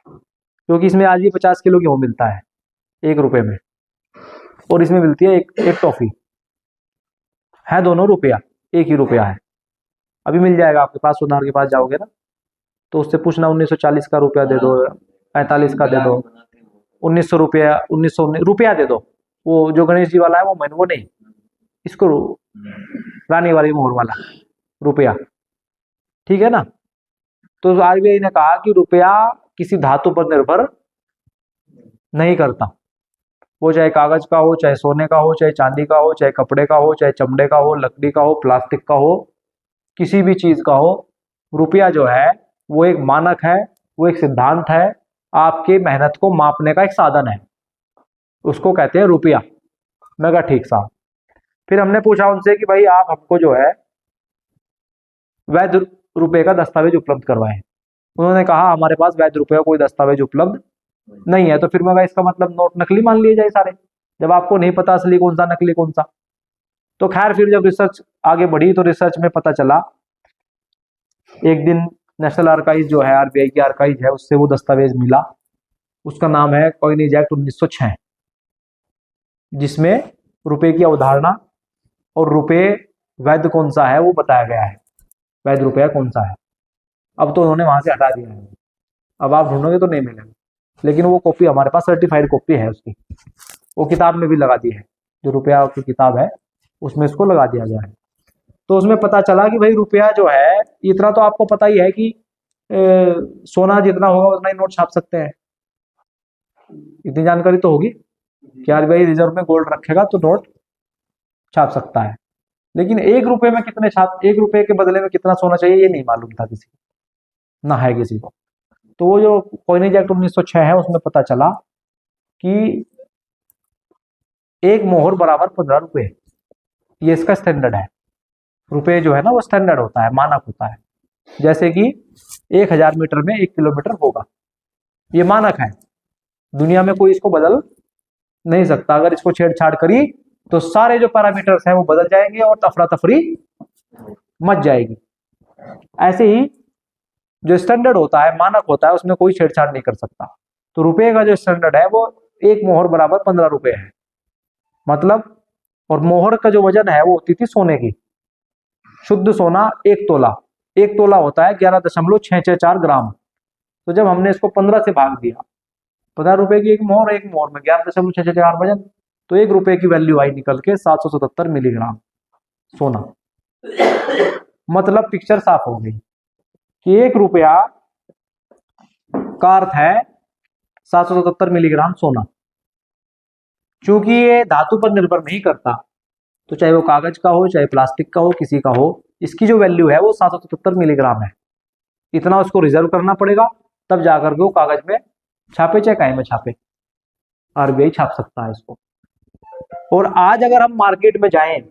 क्योंकि इसमें आज भी 50 किलो गेहूं मिलता है 1 रुपए में, और इसमें मिलती है एक टॉफी, है दोनों रुपया, 1 ही रुपया है। अभी मिल जाएगा आपके पास, सुनार के पास जाओगे ना तो उससे पूछना 1940 का रुपया दे दो, 45 का दे दो, 1900 रुपया, 1919 रुपया दे दो। वो जो गणेश जी वाला है वो नहीं, इसको रानी वाली मोहर वाला रुपया। ठीक है ना? तो आरबीआई ने कहा कि रुपया किसी धातु पर निर्भर नहीं करता, वो चाहे कागज का हो, चाहे सोने का हो, चाहे चांदी का हो, चाहे कपड़े का हो, चाहे चमड़े का हो, लकड़ी का हो, प्लास्टिक का हो, किसी भी चीज का हो, रुपया जो है वो एक मानक है, वो एक सिद्धांत है, आपकी मेहनत को मापने का एक साधन है, उसको कहते हैं रुपया। मैं कहा ठीक साहब। फिर हमने पूछा उनसे कि भाई आप हमको जो है वैध रुपए का दस्तावेज उपलब्ध करवाएं। उन्होंने कहा हमारे पास वैध रुपए का कोई दस्तावेज उपलब्ध नहीं है। तो फिर मैं कहा इसका मतलब नोट नकली मान लिए जाए सारे, जब आपको नहीं पता असली कौन सा नकली कौन सा। तो खैर फिर जब रिसर्च आगे बढ़ी तो रिसर्च में पता चला, एक दिन नेशनल आर्काइव जो है, आरबीआई की आर्काइव है, उससे वो दस्तावेज मिला। उसका नाम है कॉइनेज एक्ट 1906, जिसमें रुपए की अवधारणा और रुपए वैध कौन सा है वो बताया गया है, वैध रुपया कौन सा है। अब तो उन्होंने वहां से हटा दिया है, अब आप ढूंढोगे तो नहीं मिलेगा, लेकिन वो कॉपी हमारे पास सर्टिफाइड कॉपी है उसकी, वो किताब में भी लगा दी है, जो रुपया की किताब है उसमें इसको लगा दिया गया है। तो उसमें पता चला कि भाई रुपया जो है, इतना तो आपको पता ही है कि सोना जितना होगा उतना ही नोट छाप सकते हैं, इतनी जानकारी तो होगी कि आरबीआई रिजर्व में गोल्ड रखेगा तो नोट छाप सकता है। लेकिन 1 रुपए में कितने छाप, 1 रुपए के बदले में कितना सोना चाहिए ये नहीं मालूम था किसी को, ना है किसी को। तो वो जो कॉइनेज एक्ट 1906 है उसमें पता चला कि 1 मोहर बराबर 15 रुपए, ये इसका स्टैंडर्ड है। रुपए जो है ना वो स्टैंडर्ड होता है, मानक होता है। जैसे कि 1000 मीटर में 1 किलोमीटर होगा, ये मानक है, दुनिया में कोई इसको बदल नहीं सकता। अगर इसको छेड़छाड़ करी तो सारे जो पैरामीटर्स हैं वो बदल जाएंगे और तफरा तफरी मच जाएगी। ऐसे ही जो स्टैंडर्ड होता है, मानक होता है, उसमें कोई छेड़छाड़ नहीं कर सकता। तो रुपए का जो स्टैंडर्ड है वो 1 मोहर बराबर 15 रुपए है, मतलब। और मोहर का जो वजन है वो होती थी सोने की, शुद्ध सोना 1 तोला, 1 तोला होता है 11.664 ग्राम। तो जब हमने इसको 15 से भाग दिया, 15 रुपए की 1 मोहर, 1 मोहर में 11.664 वजन, तो 1 रुपए की वैल्यू आई निकल के 777 मिलीग्राम सोना। मतलब पिक्चर साफ हो गई कि 1 रुपया का अर्थ है 777 मिलीग्राम सोना। चूंकि ये धातु पर निर्भर नहीं करता, तो चाहे वो कागज का हो चाहे प्लास्टिक का हो, किसी का हो, इसकी जो वैल्यू है वो 777 मिलीग्राम है। इतना उसको रिजर्व करना पड़ेगा, तब जाकर के वो कागज में छापे चाहे काहे में छापे, आरबीआई छाप सकता है इसको। और आज अगर हम मार्केट में जाएं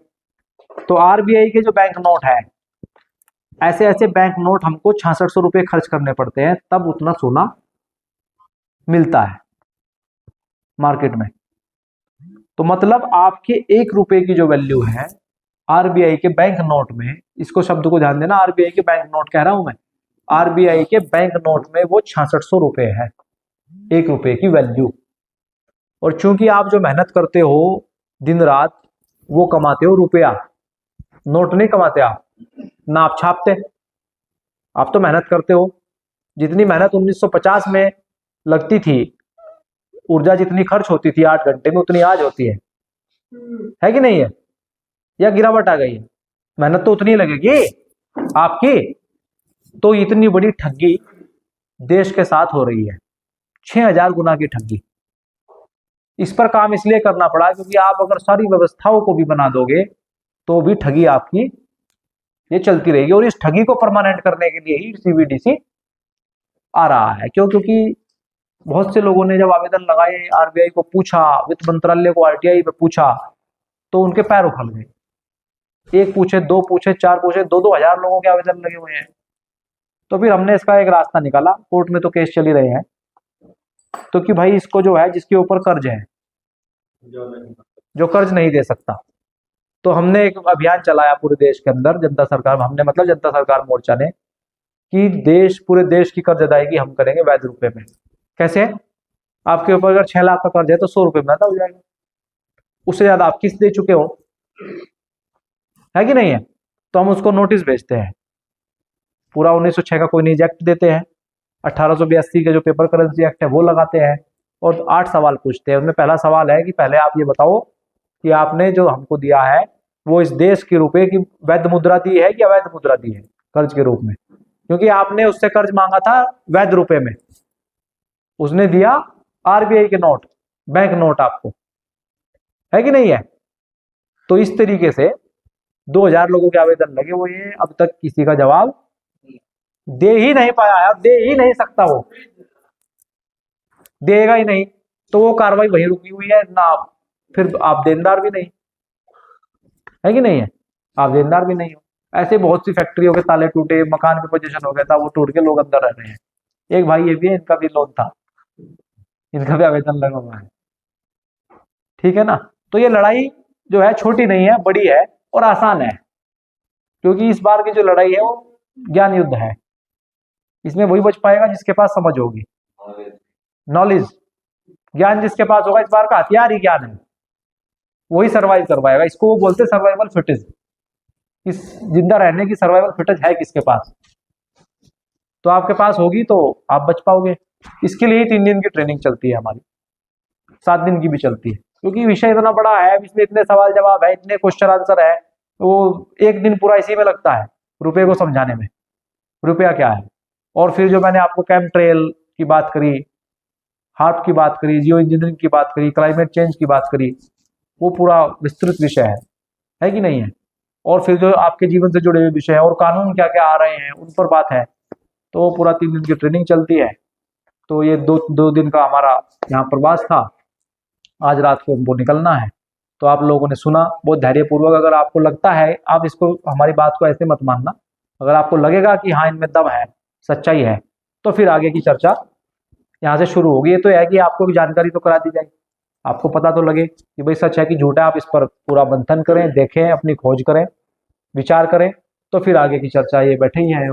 तो आरबीआई के जो बैंक नोट है, ऐसे ऐसे बैंक नोट हमको 6600 रुपए खर्च करने पड़ते हैं, तब उतना सोना मिलता है मार्केट में। तो मतलब आपके 1 रुपए की जो वैल्यू है आरबीआई के बैंक नोट में, इसको शब्द को ध्यान देना, आरबीआई के बैंक नोट कह रहा हूं मैं, आरबीआई के बैंक नोट में वो 6600 रुपए है 1 रुपए की वैल्यू। और चूंकि आप जो मेहनत करते हो दिन रात, वो कमाते हो रुपया, नोट नहीं कमाते आप, ना आप छापते, आप तो मेहनत करते हो। जितनी मेहनत 1950 में लगती थी, ऊर्जा जितनी खर्च होती थी 8 घंटे में, उतनी आज होती है कि नहीं है? या गिरावट आ गई है? मेहनत तो उतनी लगेगी आपकी। तो इतनी बड़ी ठगी देश के साथ हो रही है, 6000 गुना की ठगी। इस पर काम इसलिए करना पड़ा क्योंकि आप अगर सारी व्यवस्थाओं को भी बना दोगे तो भी ठगी आपकी ये चलती रहेगी। और इस ठगी को परमानेंट करने के लिए ही सीबीडीसी आ रहा है। क्योंकि बहुत से लोगों ने जब आवेदन लगाए, आरबीआई को पूछा, वित्त मंत्रालय को, आरटीआई पे पूछा, तो उनके पैर उखड़ गए। 1 पूछे, 2 पूछे, 4 पूछे, 2-2 हजार लोगों के आवेदन लगे हुए हैं। तो फिर हमने इसका एक रास्ता निकाला, कोर्ट में तो केस चल ही रहे हैं, तो कि भाई इसको जो है, जिसके ऊपर कर्ज है, जो कर्ज नहीं दे सकता, तो हमने एक अभियान चलाया पूरे देश के अंदर, जनता सरकार, हमने मतलब जनता सरकार मोर्चा ने, कि पूरे देश की कर्ज अदायगी हम करेंगे वैध रुपए में। कैसे? आपके ऊपर अगर 6 लाख का कर्ज है तो 100 रुपए में अदा हो जाएगा, उससे ज्यादा आप किस्त दे चुके हो, है कि नहीं है? तो हम उसको नोटिस भेजते हैं, पूरा 1906 का कॉइनेज एक्ट देते हैं, 1882 के जो पेपर करेंसी एक्ट है वो लगाते हैं, और 8 सवाल पूछते हैं। उनमें पहला सवाल है कि पहले आप ये बताओ कि आपने जो हमको दिया है वो इस देश की रुपए की वैध मुद्रा दी है कि अवैध मुद्रा दी है कर्ज के रूप में? क्योंकि आपने उससे कर्ज मांगा था वैध रुपए में, उसने दिया आरबीआई के नोट, बैंक नोट आपको, है कि नहीं है? तो इस तरीके से 2000 लोगों के आवेदन लगे हुए हैं, अब तक किसी का जवाब दे ही नहीं पाया यार, दे ही नहीं सकता, वो देगा ही नहीं, तो वो कार्रवाई वहीं रुकी हुई है ना। फिर आप देनदार भी नहीं है कि नहीं है, आप देनदार भी नहीं हो। ऐसे बहुत सी फैक्ट्रियों के ताले टूटे, मकान पे पोजीशन हो गया था, वो टूट के लोग अंदर रह रहे हैं। एक भाई ये भी है, इनका भी लोन था, इनका भी आवेदन लगा हुआ है। ठीक है ना। तो ये लड़ाई जो है छोटी नहीं है, बड़ी है और आसान है, क्योंकि इस बार की जो लड़ाई है वो ज्ञान युद्ध है। इसमें वही बच पाएगा जिसके पास समझ होगी, नॉलेज, ज्ञान जिसके पास होगा। इस बार का हथियार ही ज्ञान है, वही सर्वाइव कर पाएगा। इसको वो बोलते हैं सर्वाइवल फिटनेस। इस जिंदा रहने की सर्वाइवल फिटनेस है किसके पास, तो आपके पास होगी तो आप बच पाओगे। इसके लिए 3 दिन की ट्रेनिंग चलती है हमारी, 7 दिन की भी चलती है, क्योंकि विषय इतना बड़ा है, इसमें इतने सवाल जवाब है, इतने क्वेश्चन आंसर है, वो 1 दिन पूरा इसी में लगता है, रुपये को समझाने में, रुपया क्या है। और फिर जो मैंने आपको कैम ट्रेल की बात करी, हार्प की बात करी, जियो इंजीनियरिंग की बात करी, क्लाइमेट चेंज की बात करी, वो पूरा विस्तृत विषय है कि नहीं है। और फिर जो आपके जीवन से जुड़े हुए विषय है और कानून क्या क्या आ रहे हैं उन पर बात है। तो पूरा 3 दिन की ट्रेनिंग चलती है। तो ये दो दिन का हमारा यहाँ प्रवास था। आज रात को हमको निकलना है। तो आप लोगों ने सुना बहुत धैर्यपूर्वक। अगर आपको लगता है, आप इसको, हमारी बात को ऐसे मत मानना, अगर आपको लगेगा कि हाँ इनमें दम है, सच्चाई है, तो फिर आगे की चर्चा यहाँ से शुरू होगी। ये तो है कि आपको भी जानकारी तो करा दी जाएगी, आपको पता तो लगे कि भाई सच है कि झूठ है। आप इस पर पूरा मंथन करें, देखें, अपनी खोज करें, विचार करें, तो फिर आगे की चर्चा ये बैठे ही है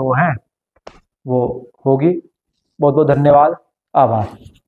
वो होगी। बहुत बहुत धन्यवाद, आभार।